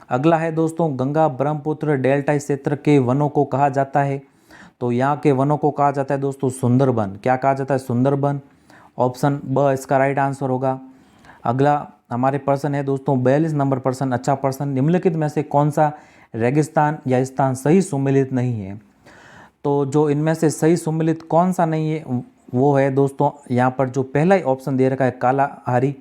अगला है दोस्तों गंगा ब्रह्मपुत्र डेल्टा क्षेत्र के वनों को कहा जाता है। तो यहाँ के वनों को कहा जाता है दोस्तों सुंदरबन। क्या कहा जाता है, सुंदरबन। ऑप्शन ब इसका राइट आंसर होगा। अगला हमारे प्रश्न है दोस्तों 42 नंबर प्रश्न, अच्छा प्रश्न, निम्नलिखित में से कौन सा रेगिस्तान या स्थान सही सुमेलित नहीं है। तो जो इनमें से सही सुमेलित कौन सा नहीं है वो है दोस्तों यहाँ पर जो पहला ही ऑप्शन दे रखा है कालाहारी।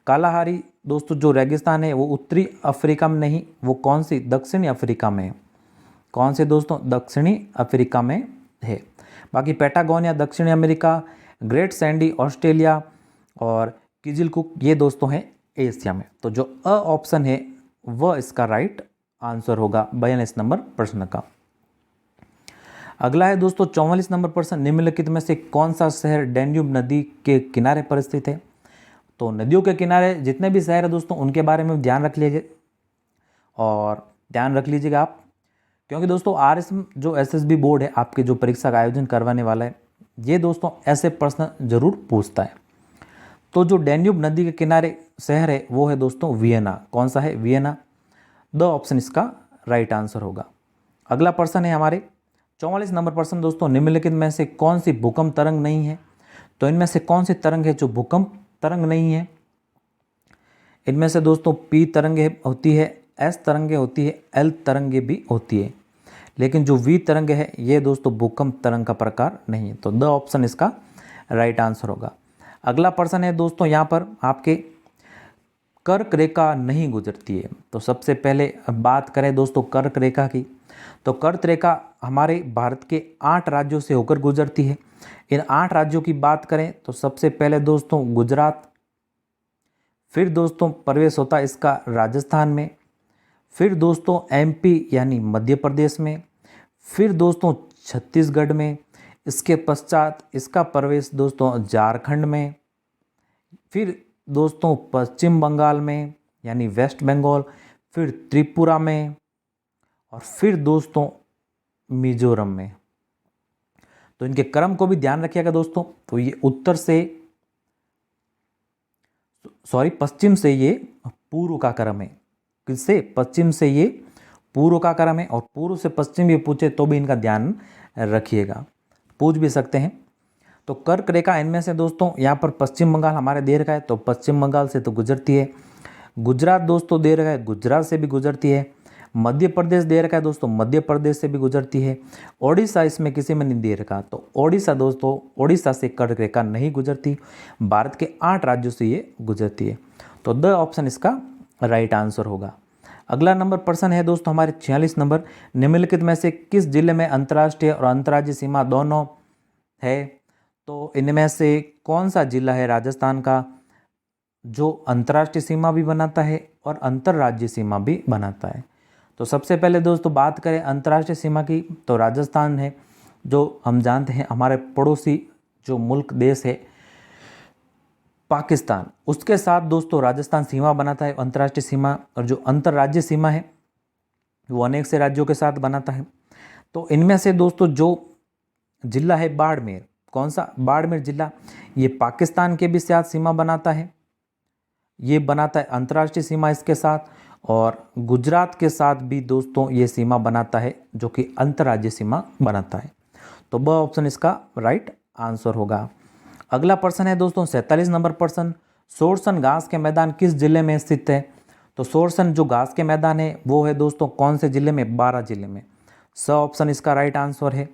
कालाहारी दोस्तों जो रेगिस्तान है वो उत्तरी अफ्रीका में नहीं, वो कौन सी, दक्षिणी अफ्रीका में है। कौन से दोस्तों, दक्षिणी अफ्रीका में है। बाकी पैटागोनिया दक्षिणी अमेरिका, ग्रेट सैंडी ऑस्ट्रेलिया और किजिलकुक ये दोस्तों हैं एशिया में। तो जो अ ऑप्शन है वह इसका राइट आंसर होगा 42 नंबर प्रश्न का। अगला है दोस्तों 44 नंबर प्रश्न, निम्नलिखित में से कौन सा शहर डैन्यूब नदी के किनारे पर स्थित है। तो नदियों के किनारे जितने भी शहर है दोस्तों उनके बारे में ध्यान रख लीजिए और ध्यान रख लीजिएगा आप, क्योंकि दोस्तों RSM जो SSB बोर्ड है आपके जो परीक्षा का आयोजन करवाने वाला है ये दोस्तों ऐसे प्रश्न जरूर पूछता है। तो जो डैन्यूब नदी के किनारे शहर है वो है दोस्तों वियना। कौन सा है, वियना। द ऑप्शन इसका राइट आंसर होगा। अगला प्रश्न है हमारे 44 नंबर प्रश्न दोस्तों, निम्नलिखित में से कौन सी भूकंप तरंग नहीं है। तो इनमें से कौन सी तरंग है जो भूकंप तरंग नहीं है। इनमें से दोस्तों P तरंगे होती है, S तरंगे होती है, L तरंगे भी होती है, लेकिन जो V तरंगे है ये दोस्तों भूकंप तरंग का प्रकार नहीं है। तो द ऑप्शन इसका राइट आंसर होगा। अगला प्रश्न है दोस्तों यहाँ पर आपके कर्क रेखा नहीं गुजरती है। तो सबसे पहले बात करें दोस्तों कर्क रेखा की, तो कर्क रेखा हमारे भारत के 8 राज्यों से होकर गुजरती है। इन 8 राज्यों की बात करें तो सबसे पहले दोस्तों गुजरात, फिर दोस्तों प्रवेश होता है इसका राजस्थान में, फिर दोस्तों MP यानी मध्य प्रदेश में, फिर दोस्तों छत्तीसगढ़ में, इसके पश्चात इसका प्रवेश दोस्तों झारखंड में, फिर दोस्तों पश्चिम बंगाल में यानी वेस्ट बंगाल, फिर त्रिपुरा में और फिर दोस्तों मिजोरम में। तो इनके क्रम को भी ध्यान रखिएगा दोस्तों। तो ये पश्चिम से ये पूर्व का क्रम है। किससे, पश्चिम से ये पूर्व का क्रम है और पूर्व से पश्चिम भी पूछे तो भी इनका ध्यान रखिएगा, पूछ भी सकते हैं। तो कर्क रेखा इनमें से दोस्तों यहाँ पर पश्चिम बंगाल हमारे दे रखा है, तो पश्चिम बंगाल से तो गुजरती है। गुजरात दोस्तों दे रखा है, गुजरात से भी गुजरती है। मध्य प्रदेश दे रखा है दोस्तों, मध्य प्रदेश से भी गुजरती है। ओडिशा इसमें किसी में नहीं दे रखा, तो ओडिशा दोस्तों, ओडिशा से कर्क रेखा नहीं गुजरती। भारत के 8 राज्यों से ये गुजरती है। तो द ऑप्शन इसका राइट आंसर होगा। अगला नंबर प्रश्न है दोस्तों हमारे 46 नंबर, निम्नलिखित में से किस जिले में अंतर्राष्ट्रीय और अंतर्राज्यीय सीमा दोनों है। तो इनमें से कौन सा जिला है राजस्थान का जो अंतर्राष्ट्रीय सीमा भी बनाता है और अंतर्राज्यीय सीमा भी बनाता है। तो सबसे पहले दोस्तों बात करें अंतर्राष्ट्रीय सीमा की, तो राजस्थान है जो हम जानते हैं हमारे पड़ोसी जो मुल्क देश है पाकिस्तान, उसके साथ दोस्तों राजस्थान सीमा बनाता है अंतर्राष्ट्रीय सीमा। और जो अंतर्राज्यीय सीमा है वो अनेक से राज्यों के साथ बनाता है। तो इनमें से दोस्तों जो जिला है बाड़मेर, कौन सा, बाड़मेर जिला, ये पाकिस्तान के भी साथ सीमा बनाता है, ये बनाता है अंतर्राष्ट्रीय सीमा इसके साथ। और गुजरात के साथ भी दोस्तों ये सीमा बनाता है, जो कि अंतर्राज्यीय सीमा बनाता है। तो ब ऑप्शन इसका राइट आंसर होगा। अगला प्रश्न है दोस्तों 47 नंबर प्रश्न, सोरसन घास के मैदान किस जिले में स्थित है? तो सोरसन जो घास के मैदान है वो है दोस्तों कौन से जिले में? बारां जिले में। स ऑप्शन इसका राइट आंसर है।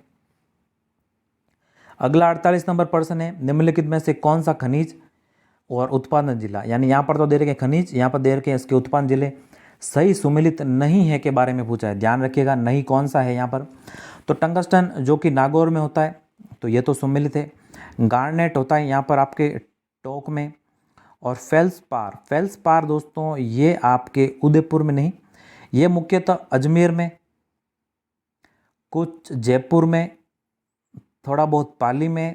अगला 48 नंबर प्रश्न है, निम्नलिखित में से कौन सा खनिज और उत्पादन जिला, यानी यहाँ पर तो दे रखे खनिज, यहाँ पर दे रखे इसके उत्पादन जिले सही सुमेलित नहीं है के बारे में पूछा है। ध्यान रखिएगा, नहीं कौन सा है यहाँ पर? तो टंगस्टन जो कि नागौर में होता है, तो ये तो सुमेलित है। गार्नेट होता है यहाँ पर आपके टोंक में। और फेल्सपार दोस्तों ये आपके उदयपुर में नहीं, ये मुख्यतः अजमेर में, कुछ जयपुर में, थोड़ा बहुत पाली में,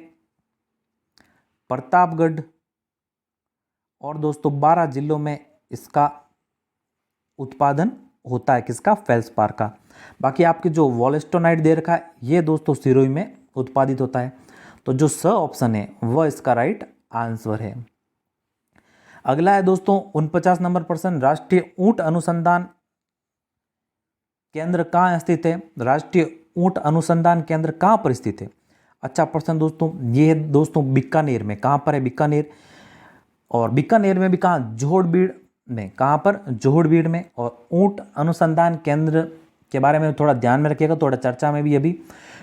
प्रतापगढ़ और दोस्तों 12 जिलों में इसका उत्पादन होता है। किसका? फेल्सपार का। बाकी आपके जो वॉलेस्टोनाइट दे रखा है ये दोस्तों सिरोही में उत्पादित होता है। तो जो स ऑप्शन है वह इसका राइट आंसर है। अगला है दोस्तों 49 नंबर प्रश्न, राष्ट्रीय ऊंट अनुसंधान केंद्र कहाँ स्थित है? राष्ट्रीय ऊंट अनुसंधान केंद्र कहाँ पर स्थित है? अच्छा प्रश्न दोस्तों, ये है दोस्तों बीकानेर में। कहाँ पर है? बीकानेर। और बीकानेर में भी कहाँ? जोहड़बीड़ में। कहाँ पर? जोहड़बीड़ में। और ऊंट अनुसंधान केंद्र के बारे में थोड़ा ध्यान में रखिएगा, थोड़ा चर्चा में भी अभी,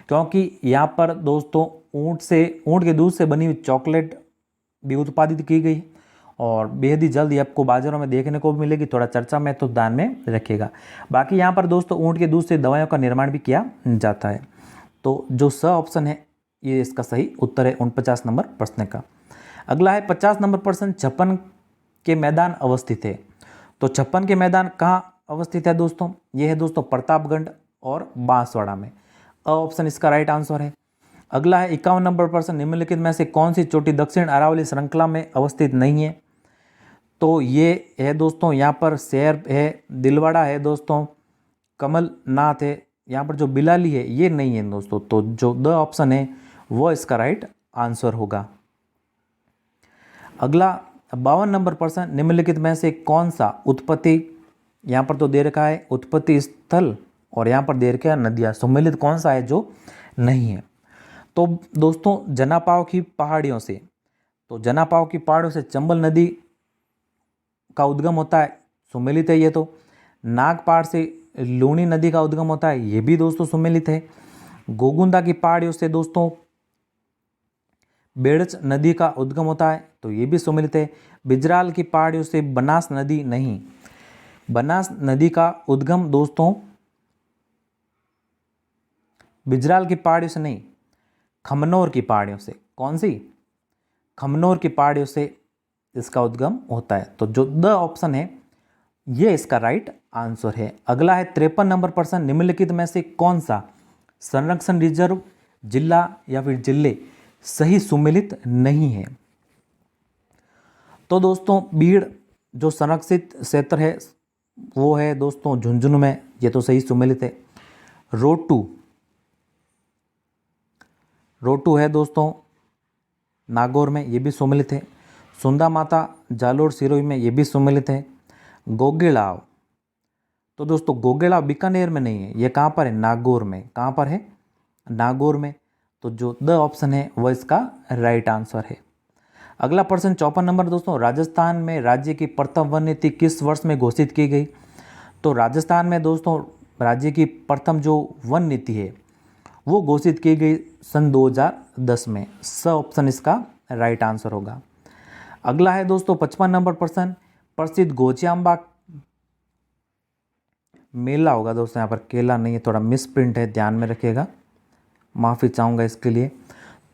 क्योंकि यहाँ पर दोस्तों ऊंट के दूध से बनी हुई चॉकलेट भी उत्पादित की गई और बेहद ही जल्द ये आपको बाजारों में देखने को भी मिलेगी। थोड़ा चर्चा में तो ध्यान में रखिएगा। बाकी यहाँ पर दोस्तों ऊंट के दूध से दवाइयों का निर्माण भी किया जाता है। तो जो स ऑप्शन है ये इसका सही उत्तर है 49 नंबर प्रश्न का। अगला है 50 नंबर प्रश्न, छप्पन के मैदान अवस्थित है। तो छप्पन के मैदान कहाँ अवस्थित है दोस्तों? ये है दोस्तों प्रतापगढ़ और बांसवाड़ा में। अ ऑप्शन इसका राइट आंसर है। अगला है 51 नंबर प्रश्न, निम्नलिखित में से कौन सी चोटी दक्षिण अरावली श्रृंखला में अवस्थित नहीं है? तो ये है दोस्तों यहाँ पर शेर है, दिलवाड़ा है दोस्तों, कमलनाथ है, यहाँ पर जो बिलाली है ये नहीं है दोस्तों। तो जो द ऑप्शन है वो इसका राइट आंसर होगा। अगला 52 नंबर प्रश्न, निम्नलिखित में से कौन सा उत्पत्ति, यहाँ पर तो दे रखा है उत्पत्ति स्थल और यहाँ पर दे रखा है नदियाँ, सम्मिलित कौन सा है जो नहीं है? तो दोस्तों जनापाव की पहाड़ियों से, तो जनापाव की पहाड़ियों से चंबल नदी का उद्गम होता है, सुमेलित है ये तो। नागपाड़ से लूणी नदी का उद्गम होता है, ये भी दोस्तों सुमेलित है। गोगुंदा की पहाड़ियों से दोस्तों बेड़च नदी का उद्गम होता है, तो ये भी सुमेलित है। बिजराल की पहाड़ियों से बनास नदी नहीं, बनास नदी का उद्गम दोस्तों बिजराल की पहाड़ियों से नहीं, खमनोर की पहाड़ियों से। कौन सी? खमनोर की पहाड़ियों से इसका उद्गम होता है। तो जो द ऑप्शन है ये इसका राइट आंसर है। अगला है 53 नंबर प्रश्न, निम्नलिखित में से कौन सा संरक्षण रिजर्व जिला या फिर जिले सही सुमेलित नहीं है? तो दोस्तों बीड़ जो संरक्षित क्षेत्र है वो है दोस्तों झुंझुनू में, ये तो सही सुमेलित है। रोटू है दोस्तों नागौर में, ये भी सुमेलित है। सुंदा माता जालोर सिरोही में, ये भी सुमेलित है। गोगेड़ाव, तो दोस्तों गोगेड़ाव बीकानेर में नहीं है, ये कहाँ पर है? नागौर में। कहाँ पर है? नागौर में। तो जो द ऑप्शन है वह इसका राइट आंसर है। अगला प्रश्न 54 नंबर दोस्तों, राजस्थान में राज्य की प्रथम वन नीति किस वर्ष में घोषित की गई? तो राजस्थान में दोस्तों राज्य की प्रथम जो वन नीति है वो घोषित की गई सन 2010 में। स ऑप्शन इसका राइट आंसर होगा। अगला है दोस्तों 55 नंबर प्रश्न, प्रसिद्ध गोचियांबा मेला होगा दोस्तों, यहाँ पर केला नहीं है, थोड़ा मिस प्रिंट है, ध्यान में रखिएगा, माफ़ी चाहूँगा इसके लिए।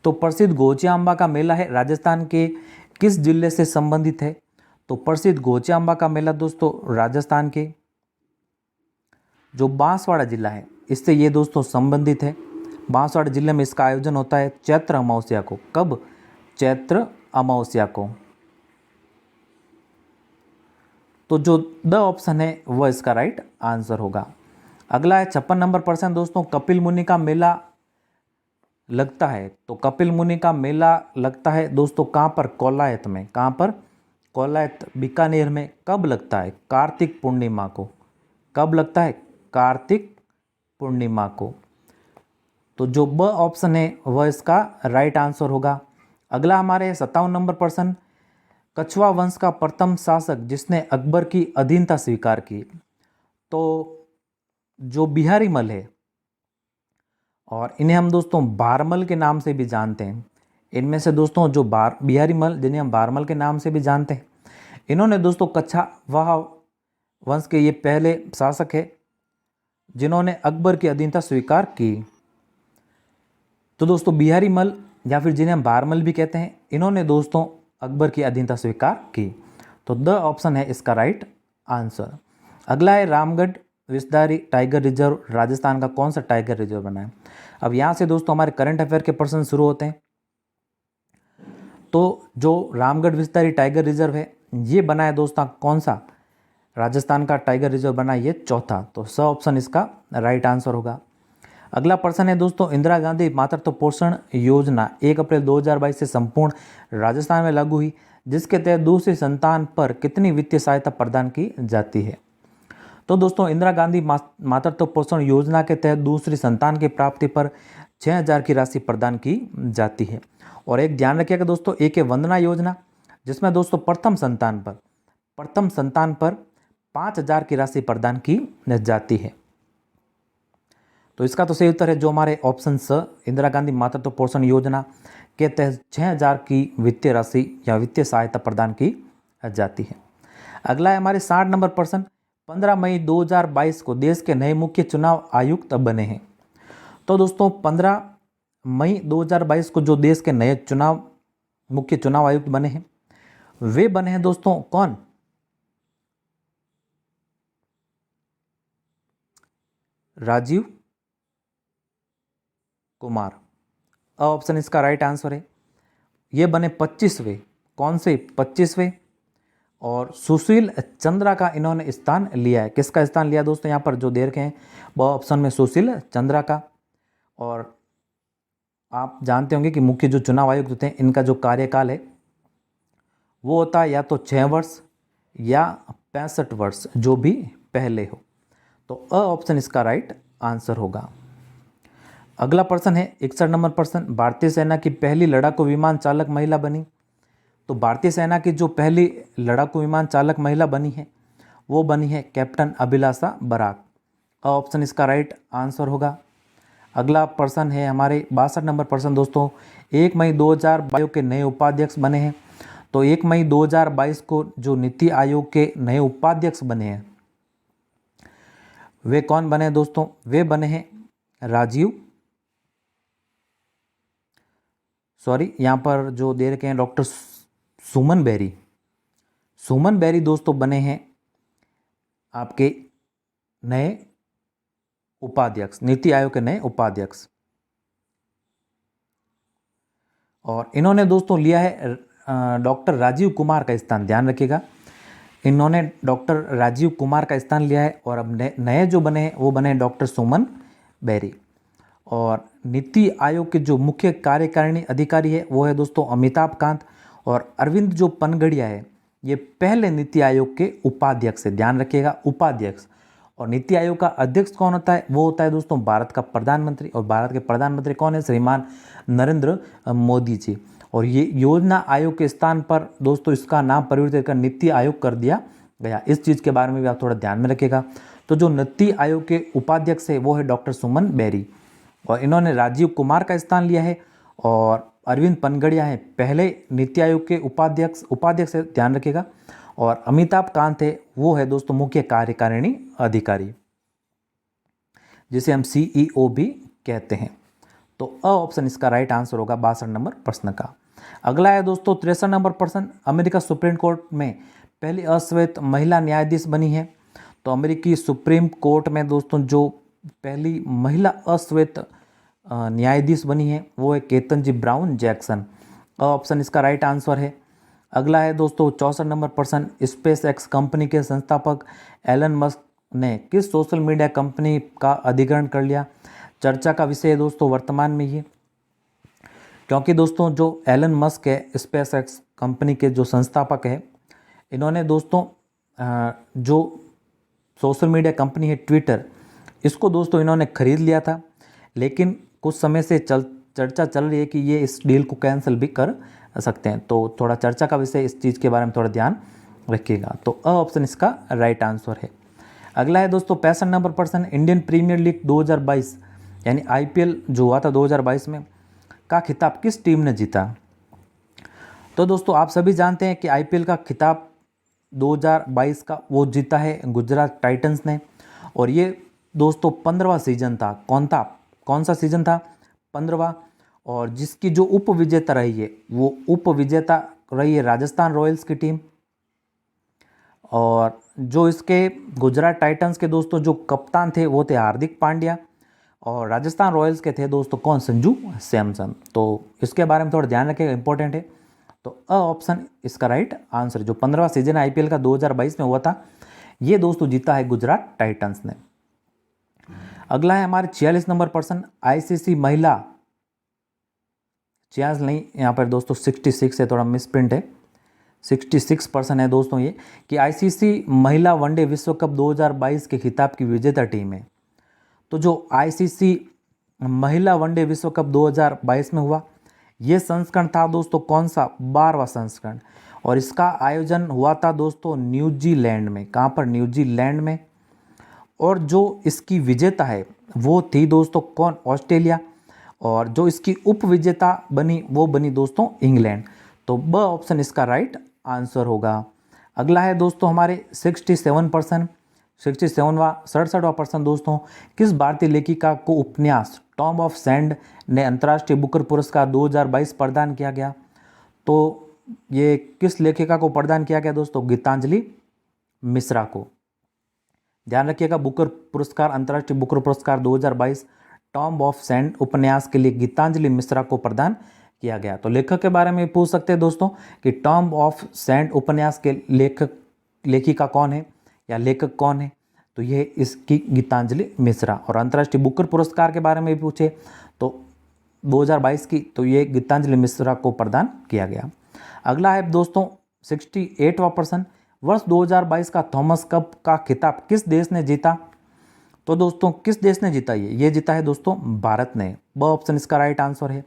तो प्रसिद्ध गोचियांबा का मेला है राजस्थान के किस जिले से संबंधित है? तो प्रसिद्ध गोचियांबा का मेला दोस्तों राजस्थान के जो बांसवाड़ा जिला है इससे ये दोस्तों संबंधित है। बांसवाड़ा जिले में इसका आयोजन होता है चैत्र अमावस्या को। कब? चैत्र अमावस्या को। तो जो द ऑप्शन है वह इसका राइट आंसर होगा। अगला है 56 नंबर प्रश्न दोस्तों, कपिल मुनि का मेला लगता है। तो कपिल मुनि का मेला लगता है दोस्तों कहाँ पर? कोलायत में। कहाँ पर? कौलायत बीकानेर में कब लगता है? कार्तिक पूर्णिमा को। कब लगता है? कार्तिक पूर्णिमा को। तो जो ब ऑप्शन है वह इसका राइट आंसर होगा। अगला हमारे 57 नंबर प्रश्न, कछवा वंश का प्रथम शासक जिसने अकबर की अधीनता स्वीकार की। तो जो बिहारी मल है, और इन्हें हम दोस्तों बारमल के नाम से भी जानते हैं। इनमें से दोस्तों जो बिहारी मल, जिन्हें हम बारमल के नाम से भी जानते हैं, इन्होंने दोस्तों कछवाहा वंश के ये पहले शासक है जिन्होंने अकबर की अधीनता स्वीकार की। तो दोस्तों बिहारी मल या फिर जिन्हें हम बारमल भी कहते हैं, इन्होंने दोस्तों अकबर की अधीनता स्वीकार की। तो द ऑप्शन है इसका राइट आंसर। अगला है रामगढ़ विस्तारी टाइगर रिजर्व राजस्थान का कौन सा टाइगर रिजर्व बना है? अब यहाँ से दोस्तों हमारे करंट अफेयर के प्रश्न शुरू होते हैं। तो जो रामगढ़ विस्तारी टाइगर रिजर्व है ये बना है दोस्तों कौन सा? राजस्थान का टाइगर रिजर्व बना है ये चौथा। तो स ऑप्शन इसका राइट आंसर होगा। अगला प्रश्न है दोस्तों, इंदिरा गांधी मातृत्व पोषण योजना 1 अप्रैल 2022 से संपूर्ण राजस्थान में लागू हुई, जिसके तहत दूसरी संतान पर कितनी वित्तीय सहायता प्रदान की जाती है? तो दोस्तों इंदिरा गांधी मातृत्व पोषण योजना के तहत दूसरी संतान की प्राप्ति पर 6,000 की राशि प्रदान की जाती है। और एक ध्यान रखिएगा दोस्तों, एक है वंदना योजना जिसमें दोस्तों प्रथम संतान पर 5,000 की राशि प्रदान की जाती है। तो इसका तो सही उत्तर है जो हमारे ऑप्शन स, इंदिरा गांधी मातृत्व पोषण योजना के तहत 6,000 की वित्तीय राशि या वित्तीय सहायता प्रदान की जाती है। अगला है हमारे 60 नंबर प्रश्न, 15 मई 2022 को देश के नए मुख्य चुनाव आयुक्त बने हैं। तो दोस्तों 15 मई 2022 को जो देश के नए मुख्य चुनाव आयुक्त बने हैं वे बने हैं दोस्तों कौन? राजीव कुमार। ऑप्शन इसका राइट आंसर है। ये बने 25वें, कौन से 25वें? और सुशील चंद्रा का इन्होंने स्थान लिया है। किसका स्थान लिया दोस्तों? यहाँ पर जो दे रखे हैं वह ऑप्शन में सुशील चंद्रा का। और आप जानते होंगे कि मुख्य जो चुनाव आयुक्त होते हैं इनका जो कार्यकाल है वो होता है या तो 6 वर्ष या 65 वर्ष, जो भी पहले हो। तो अ ऑप्शन इसका राइट आंसर होगा। अगला प्रश्न है 61 नंबर प्रश्न, भारतीय सेना की पहली लड़ाकू विमान चालक महिला बनी। तो भारतीय सेना की जो पहली लड़ाकू विमान चालक महिला बनी है वो बनी है कैप्टन अभिलाषा बराक। ऑप्शन इसका राइट आंसर होगा। अगला प्रश्न है हमारे 62 नंबर प्रश्न दोस्तों, 1 मई 2022 के नए उपाध्यक्ष बने हैं। तो 1 मई 2022 को जो नीति आयोग के नए उपाध्यक्ष बने हैं वे कौन बने दोस्तों? वे बने हैं यहाँ पर जो दे रखे हैं डॉक्टर सुमन बेरी दोस्तों बने हैं आपके नए उपाध्यक्ष, नीति आयोग के नए उपाध्यक्ष। और इन्होंने दोस्तों लिया है डॉक्टर राजीव कुमार का स्थान। ध्यान रखिएगा, इन्होंने डॉक्टर राजीव कुमार का स्थान लिया है। और अब नए जो बने हैं वो बने डॉक्टर सुमन बेरी। और नीति आयोग के जो मुख्य कार्यकारिणी अधिकारी है वो है दोस्तों अमिताभ कांत। और अरविंद जो पनगड़िया है ये पहले नीति आयोग के उपाध्यक्ष है। ध्यान रखिएगा, उपाध्यक्ष। और नीति आयोग का अध्यक्ष कौन होता है? वो होता है दोस्तों भारत का प्रधानमंत्री। और भारत के प्रधानमंत्री कौन है? श्रीमान नरेंद्र मोदी जी। और ये योजना आयोग के स्थान पर दोस्तों इसका नाम परिवर्तित कर नीति आयोग कर दिया गया। इस चीज़ के बारे में भी आप थोड़ा ध्यान में रखिएगा। तो जो नीति आयोग के उपाध्यक्ष है वो है डॉक्टर सुमन बेरी। और इन्होंने राजीव कुमार का स्थान लिया है। और अरविंद पनगड़िया है पहले नीति आयोग के उपाध्यक्ष है, ध्यान रखिएगा। और अमिताभ कांत है वो है दोस्तों मुख्य कार्यकारिणी अधिकारी, जिसे हम CEO भी कहते हैं। तो अ ऑप्शन इसका राइट आंसर होगा 62 नंबर प्रश्न का। अगला है दोस्तों 63 नंबर प्रश्न, अमेरिका सुप्रीम कोर्ट में पहली अश्वेत महिला न्यायाधीश बनी है। तो अमेरिकी सुप्रीम कोर्ट में दोस्तों जो पहली महिला अश्वेत न्यायाधीश बनी है वो है केतनजी ब्राउन जैक्सन। ऑप्शन इसका राइट आंसर है। अगला है दोस्तों 64 नंबर प्रश्न, स्पेस एक्स कंपनी के संस्थापक एलन मस्क ने किस सोशल मीडिया कंपनी का अधिग्रहण कर लिया? चर्चा का विषय है दोस्तों वर्तमान में ये, क्योंकि दोस्तों जो एलन मस्क है स्पेस एक्स कंपनी के जो संस्थापक है इन्होंने दोस्तों जो सोशल मीडिया कंपनी है ट्विटर, इसको दोस्तों इन्होंने ख़रीद लिया था, लेकिन कुछ समय से चर्चा चल रही है कि ये इस डील को कैंसिल भी कर सकते हैं। तो थोड़ा चर्चा का विषय, इस चीज़ के बारे में थोड़ा ध्यान रखिएगा। तो अ ऑप्शन इसका राइट आंसर है। अगला है दोस्तों 65 नंबर प्रश्न, इंडियन प्रीमियर लीग 2022 यानी आईपीएल जो हुआ था 2022 में का खिताब किस टीम ने जीता? तो दोस्तों आप सभी जानते हैं कि आईपीएल का खिताब 2022 का वो जीता है गुजरात टाइटंस ने, और ये दोस्तों 15वां सीजन था। कौन सा सीजन था? 15वां। और जिसकी जो उप विजेता रही है, वो उप विजेता रही है राजस्थान रॉयल्स की टीम। और जो इसके गुजरात टाइटंस के दोस्तों जो कप्तान थे वो थे हार्दिक पांड्या, और राजस्थान रॉयल्स के थे दोस्तों कौन? संजू सैमसन। तो इसके बारे में थोड़ा ध्यान रखिएगा, इंपॉर्टेंट है। तो अ ऑप्शन इसका राइट आंसर। जो 15वां सीजन आईपीएल का 2022 में हुआ था, ये दोस्तों जीता है गुजरात टाइटंस ने। अगला है हमारे 46 नंबर प्रश्न, आईसीसी महिला 46 नहीं, यहाँ पर दोस्तों 66 है, थोड़ा मिसप्रिंट है। 66% है दोस्तों ये, कि आईसीसी महिला वनडे विश्व कप 2022 के खिताब की विजेता टीम है। तो जो आईसीसी महिला वनडे विश्व कप 2022 में हुआ, ये संस्करण था दोस्तों कौन सा? 12वां संस्करण। और इसका आयोजन हुआ था दोस्तों न्यूजीलैंड में। कहाँ पर? न्यूजीलैंड में। और जो इसकी विजेता है वो थी दोस्तों कौन? ऑस्ट्रेलिया। और जो इसकी उप विजेता बनी वो बनी दोस्तों इंग्लैंड। तो ब ऑप्शन इसका राइट आंसर होगा। अगला है दोस्तों हमारे 67%, 67वां प्रश्न दोस्तों, किस भारतीय लेखिका को उपन्यास टॉम ऑफ सैंड ने अंतर्राष्ट्रीय बुकर पुरस्कार 2022 प्रदान किया गया? तो ये किस लेखिका को प्रदान किया गया दोस्तों? गीतांजलि मिश्रा को। ध्यान रखिएगा, बुकर पुरस्कार, अंतर्राष्ट्रीय बुकर पुरस्कार 2022 टॉम ऑफ सैंड उपन्यास के लिए गीतांजलि मिश्रा को प्रदान किया गया। तो लेखक के बारे में पूछ सकते हैं दोस्तों कि टॉम ऑफ सैंड उपन्यास के लेखिका कौन है या लेखक कौन है? तो ये इसकी गीतांजलि मिश्रा। और अंतर्राष्ट्रीय बुकर पुरस्कार के बारे में भी पूछे तो 2022 की, तो ये गीतांजलि मिश्रा को प्रदान किया गया। अगला है दोस्तों 68वां प्रश्न, वर्ष 2022 का थॉमस कप का खिताब किस देश ने जीता? तो दोस्तों किस देश ने जीता? ये जीता है दोस्तों भारत ने। ब ऑप्शन इसका राइट आंसर है।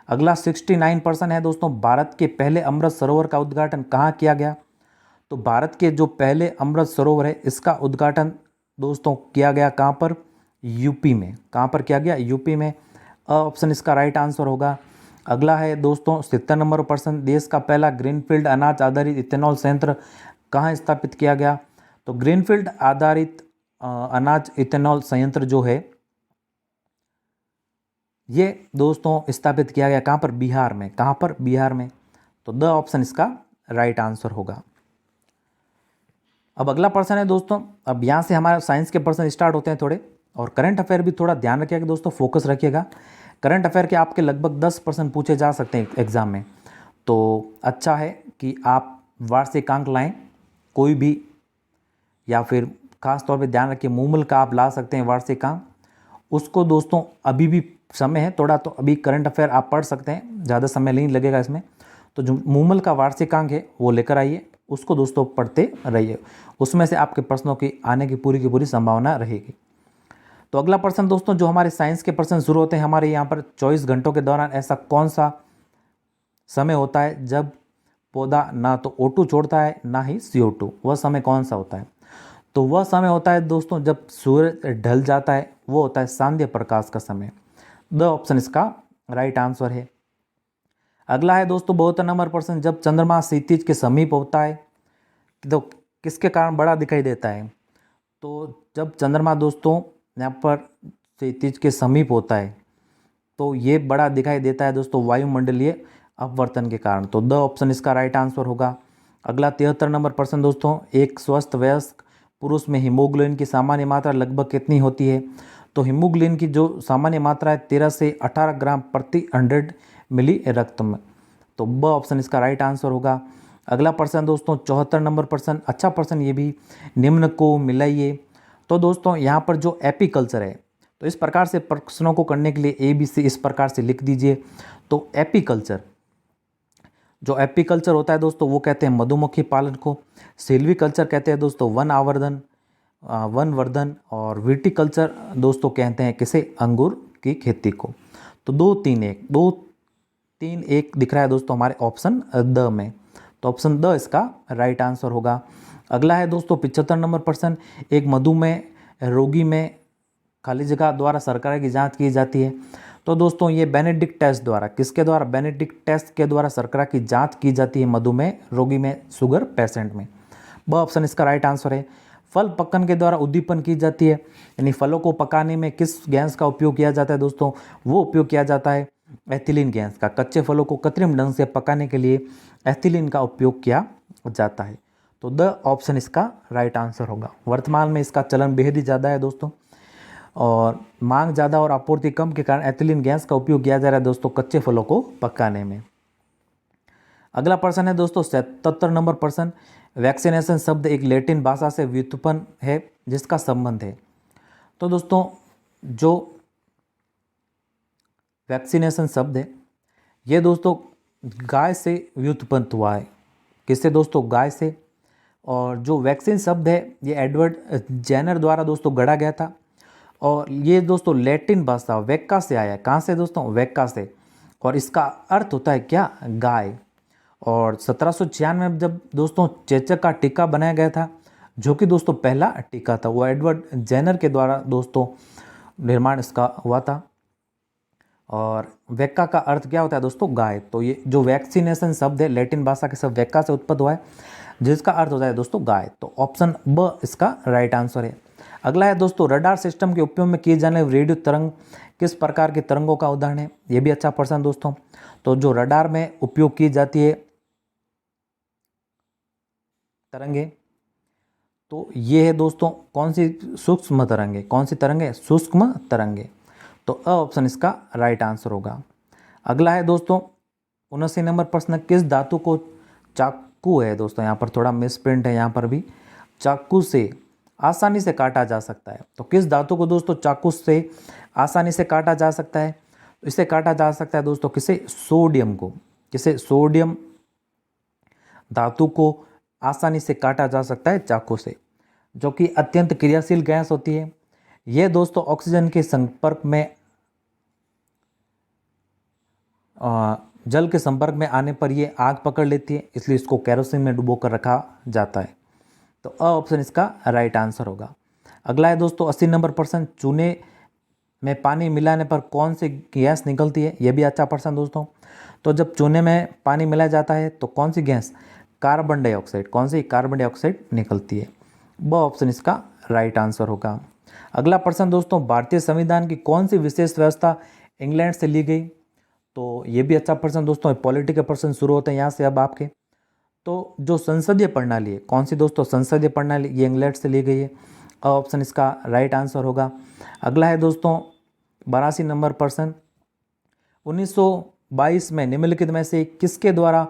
अगला 69% है दोस्तों, भारत के पहले अमृत सरोवर का उद्घाटन कहाँ किया गया? तो भारत के जो पहले अमृत सरोवर है, इसका उद्घाटन दोस्तों किया गया कहाँ पर? यूपी में। कहाँ पर किया गया? यूपी में। ऑप्शन इसका राइट आंसर होगा। अगला है दोस्तों 70 नंबर प्रश्न, देश का पहला ग्रीनफील्ड अनाज आधारित इथेनॉल संयंत्र कहाँ स्थापित किया गया? तो ग्रीनफील्ड आधारित अनाज इथेनॉल संयंत्र जो है, ये दोस्तों स्थापित किया गया कहाँ पर? बिहार में। कहाँ पर? बिहार में। तो द ऑप्शन इसका राइट आंसर होगा। अब अगला प्रश्न है दोस्तों, अब यहाँ से हमारे साइंस के प्रश्न स्टार्ट होते हैं थोड़े, और करंट अफेयर भी थोड़ा ध्यान रखिएगा दोस्तों, फोकस रखिएगा। करंट अफेयर के आपके लगभग 10 प्रश्न पूछे जा सकते हैं एग्जाम में, तो अच्छा है कि आप वार्षिकांक लाएं कोई भी, या फिर खास तौर पे ध्यान रखिए मूमल का आप ला सकते हैं वार्षिकांक। उसको दोस्तों अभी भी समय है थोड़ा, तो अभी करंट अफेयर आप पढ़ सकते हैं, ज़्यादा समय नहीं लगेगा इसमें। तो जो मूमल का वार्षिकांक है वो लेकर आइए, उसको दोस्तों पढ़ते रहिए, उसमें से आपके प्रश्नों की आने की पूरी संभावना रहेगी। तो अगला प्रश्न दोस्तों, जो हमारे साइंस के प्रश्न शुरू होते हैं हमारे यहाँ पर, 24 घंटों के दौरान ऐसा कौन सा समय होता है जब पौधा ना तो O2 छोड़ता है ना ही CO2? वह समय कौन सा होता है? तो वह समय होता है दोस्तों जब सूरज ढल जाता है, वो होता है सांध्य प्रकाश का समय। द ऑप्शन इसका राइट आंसर है। अगला है दोस्तों 72 नंबर प्रश्न, जब चंद्रमा क्षितिज के समीप होता है तो किसके कारण बड़ा दिखाई देता है? तो जब चंद्रमा दोस्तों यहाँ पर क्षितिज के समीप होता है तो ये बड़ा दिखाई देता है दोस्तों वायुमंडलीय अपवर्तन के कारण। तो द ऑप्शन इसका राइट आंसर होगा। अगला 73 नंबर प्रश्न दोस्तों, एक स्वस्थ वयस्क पुरुष में हीमोग्लोबिन की सामान्य मात्रा लगभग कितनी होती है? तो हीमोग्लोबिन की जो सामान्य मात्रा है 13 से 18 ग्राम प्रति 100 मिली रक्त में। तो ब ऑप्शन इसका राइट आंसर होगा। अगला प्रश्न दोस्तों 74 नंबर प्रश्न, अच्छा प्रश्न ये भी, निम्न को मिलाइए। तो दोस्तों यहाँ पर जो एपीकल्चर है, तो इस प्रकार से प्रश्नों को करने के लिए ABC इस प्रकार से लिख दीजिए। तो एपीकल्चर, जो एपीकल्चर होता है दोस्तों वो कहते हैं मधुमक्खी पालन को। सिल्वीकल्चर कहते हैं दोस्तों वन आवर्धन वनवर्धन। और विटीकल्चर दोस्तों कहते हैं किसे, अंगूर की खेती को। तो 2 3 1 दिख रहा है दोस्तों हमारे ऑप्शन द में। तो ऑप्शन द इसका राइट आंसर होगा। अगला है दोस्तों 75 नंबर प्रश्न, एक मधुमेह रोगी में खाली जगह द्वारा शर्करा की जांच की जाती है। तो दोस्तों ये बेनेडिक्ट टेस्ट द्वारा, किसके द्वारा, बेनेडिक्ट टेस्ट के द्वारा शर्करा की जांच की जाती है मधुमेह रोगी में, शुगर पेशेंट में। ब ऑप्शन इसका राइट आंसर है। फल पकने के द्वारा उद्दीपन की जाती है, यानी फलों को पकाने में किस गैस का उपयोग किया जाता है दोस्तों, वो उपयोग किया जाता है एथिलीन गैस का। कच्चे फलों को कृत्रिम ढंग से पकाने के लिए एथिलीन का उपयोग किया जाता है। तो द ऑप्शन इसका राइट आंसर होगा। वर्तमान में इसका चलन बेहद ही ज़्यादा है दोस्तों, और मांग ज़्यादा और आपूर्ति कम के कारण एथिलीन गैस का उपयोग किया जा रहा है दोस्तों कच्चे फलों को पकाने में। अगला प्रश्न है दोस्तों 77 नंबर प्रश्न, वैक्सीनेशन शब्द एक लैटिन भाषा से व्युत्पन्न है जिसका संबंध है। तो दोस्तों जो वैक्सीनेशन शब्द है ये दोस्तों गाय से व्युत्पन्न हुआ है। किससे दोस्तों, गाय से। और जो वैक्सीन शब्द है ये एडवर्ड जेनर द्वारा दोस्तों गढ़ा गया था, और ये दोस्तों लैटिन भाषा वेक्का से आया है। कहाँ से दोस्तों, वेक्का से। और इसका अर्थ होता है क्या, गाय। और 1796 में जब दोस्तों चेचक का टीका बनाया गया था, जो कि दोस्तों पहला टीका था, वो एडवर्ड जेनर के द्वारा दोस्तों निर्माण इसका हुआ था। और वेक्का का अर्थ क्या होता है दोस्तों, गाय। तो ये जो वैक्सीनेशन शब्द है लैटिन भाषा के शब्द वेक्का से उत्पन्न हुआ है, जिसका अर्थ होता है दोस्तों गाय। तो ऑप्शन ब इसका राइट आंसर है। अगला है दोस्तों रडार सिस्टम के उपयोग में किए जाने वाले रेडियो तरंग किस प्रकार के तरंगों का उदाहरण है। ये भी अच्छा प्रश्न दोस्तों। तो जो रडार में उपयोग की जाती है तरंगे, तो ये है दोस्तों कौन सी, सूक्ष्म तरंगे। कौन सी तरंगे, सूक्ष्म तरंगे। तो अ ऑप्शन इसका राइट आंसर होगा। अगला है दोस्तों 79 नंबर प्रश्न, किस धातु को चाकू है दोस्तों, यहाँ पर थोड़ा मिसप्रिंट है, यहाँ पर भी चाकू से आसानी से काटा जा सकता है। तो किस धातु को दोस्तों चाकू से आसानी से काटा जा सकता है, इसे काटा जा सकता है दोस्तों किसे, सोडियम को। किसे, सोडियम धातु को आसानी से काटा जा सकता है चाकू से, जो कि अत्यंत क्रियाशील गैस होती है। यह दोस्तों ऑक्सीजन के संपर्क में जल के संपर्क में आने पर यह आग पकड़ लेती है, इसलिए इसको केरोसिन में डुबो कर रखा जाता है। तो अ ऑप्शन इसका राइट आंसर होगा। अगला है दोस्तों 80 नंबर प्रश्न, चूने में पानी मिलाने पर कौन सी गैस निकलती है। यह भी अच्छा प्रश्न दोस्तों। तो जब चूने में पानी मिलाया जाता है तो कौन सी गैस, कार्बन डाइऑक्साइड। कौन सी, कार्बन डाइऑक्साइड निकलती है। ब ऑप्शन इसका राइट आंसर होगा। अगला प्रश्न दोस्तों, भारतीय संविधान की कौन सी विशेष व्यवस्था इंग्लैंड से ली गई। तो ये भी अच्छा प्रश्न दोस्तों, पॉलिटी के प्रश्न शुरू होते हैं यहाँ से अब आपके। तो जो संसदीय प्रणाली है, कौन सी दोस्तों, संसदीय प्रणाली, ये इंग्लैंड से ली गई है। अ ऑप्शन इसका राइट आंसर होगा। अगला है दोस्तों 82 नंबर प्रश्न, 1922 में निम्नलिखित में से किसके द्वारा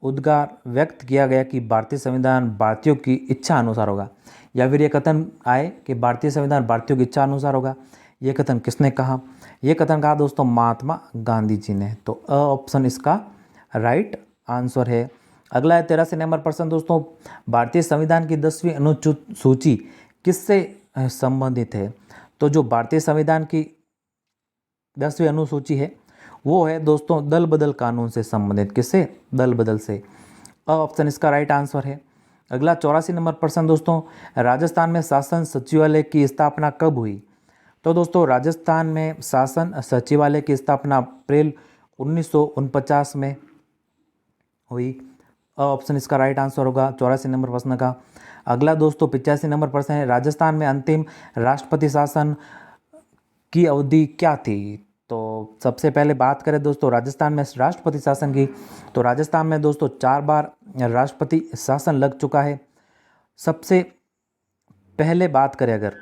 उद्गार व्यक्त किया गया कि भारतीय संविधान भारतीयों की इच्छा अनुसार होगा। या फिर ये कथन आए कि भारतीय संविधान भारतीयों की इच्छा अनुसार होगा। ये कथन किसने कहा, ये कथन कहा दोस्तों महात्मा गांधी जी ने। तो अ ऑप्शन इसका राइट आंसर है। अगला है 83 नंबर प्रश्न दोस्तों, भारतीय संविधान की 10वीं अनुच्छेद सूची किससे संबंधित है। तो जो भारतीय संविधान की 10वीं अनुसूची है वो है दोस्तों दल बदल कानून से संबंधित। किससे, दल बदल से। अ ऑप्शन इसका राइट आंसर है। अगला 84 नंबर प्रश्न दोस्तों, राजस्थान में शासन सचिवालय की स्थापना कब हुई। तो दोस्तों राजस्थान में शासन सचिवालय की स्थापना अप्रैल 1949 में हुई। ऑप्शन इसका राइट आंसर होगा 84 नंबर प्रश्न का। अगला दोस्तों 85 नंबर प्रश्न है, राजस्थान में अंतिम राष्ट्रपति शासन की अवधि क्या थी। तो सबसे पहले बात करें दोस्तों राजस्थान में राष्ट्रपति शासन की, तो राजस्थान में दोस्तों 4 बार राष्ट्रपति शासन लग चुका है। सबसे पहले बात करें अगर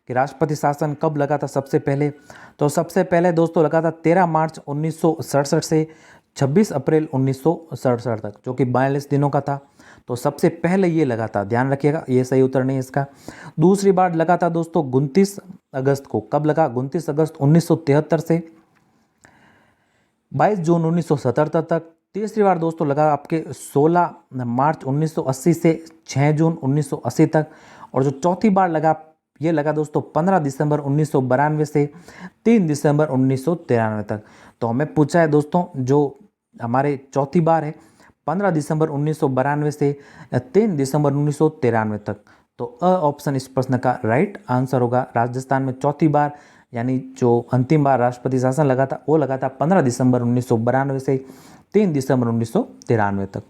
कि राष्ट्रपति शासन कब लगा था सबसे पहले, तो सबसे पहले दोस्तों लगा था 13 मार्च 1967 से 26 अप्रैल 1967 तक, जो कि 42 दिनों का था। तो सबसे पहले ये लगा था, ध्यान रखिएगा, ये सही उत्तर नहीं है इसका। दूसरी बार लगा था दोस्तों 29 अगस्त को। कब लगा, 29 अगस्त 1973 से 22 जून 1977 तक। तीसरी बार दोस्तों लगा आपके 16 मार्च 1980 से 6 जून 1980 तक। और जो चौथी बार लगा ये लगा दोस्तों 15 दिसंबर 1992 से 3 दिसंबर 1993 तक। तो हमें पूछा है दोस्तों जो हमारे चौथी बार है 15 दिसंबर 1992 से 3 दिसंबर 1993 तक। तो अ ऑप्शन इस प्रश्न का राइट आंसर होगा। राजस्थान में चौथी बार यानी जो अंतिम बार राष्ट्रपति शासन लगा था वो लगा था 15 दिसंबर 1992 से 3 दिसंबर 1993 तक।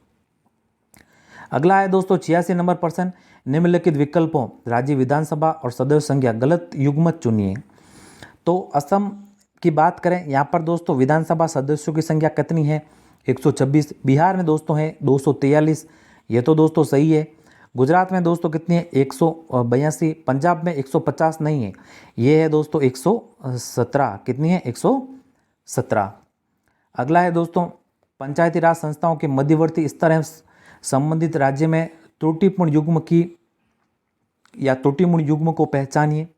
अगला है दोस्तों 86 नंबर प्रश्न, निम्नलिखित विकल्पों राज्य विधानसभा और सदस्य संख्या गलत युग्मक चुनिए। तो असम की बात करें यहाँ पर दोस्तोँ विधानसभा सदस्यों की संख्या कितनी है 126। बिहार में दोस्तों है 243, ये तो दोस्तों सही है। गुजरात में दोस्तों कितनी है 182। पंजाब में 150 नहीं है, ये है दोस्तों 117। कितनी है 117। अगला है दोस्तों पंचायती राज संस्थाओं के मध्यवर्ती स्तर एवं संबंधित राज्य में त्रुटिपूर्ण युग्म की या त्रुटिपूर्ण युग्म को पहचानिए।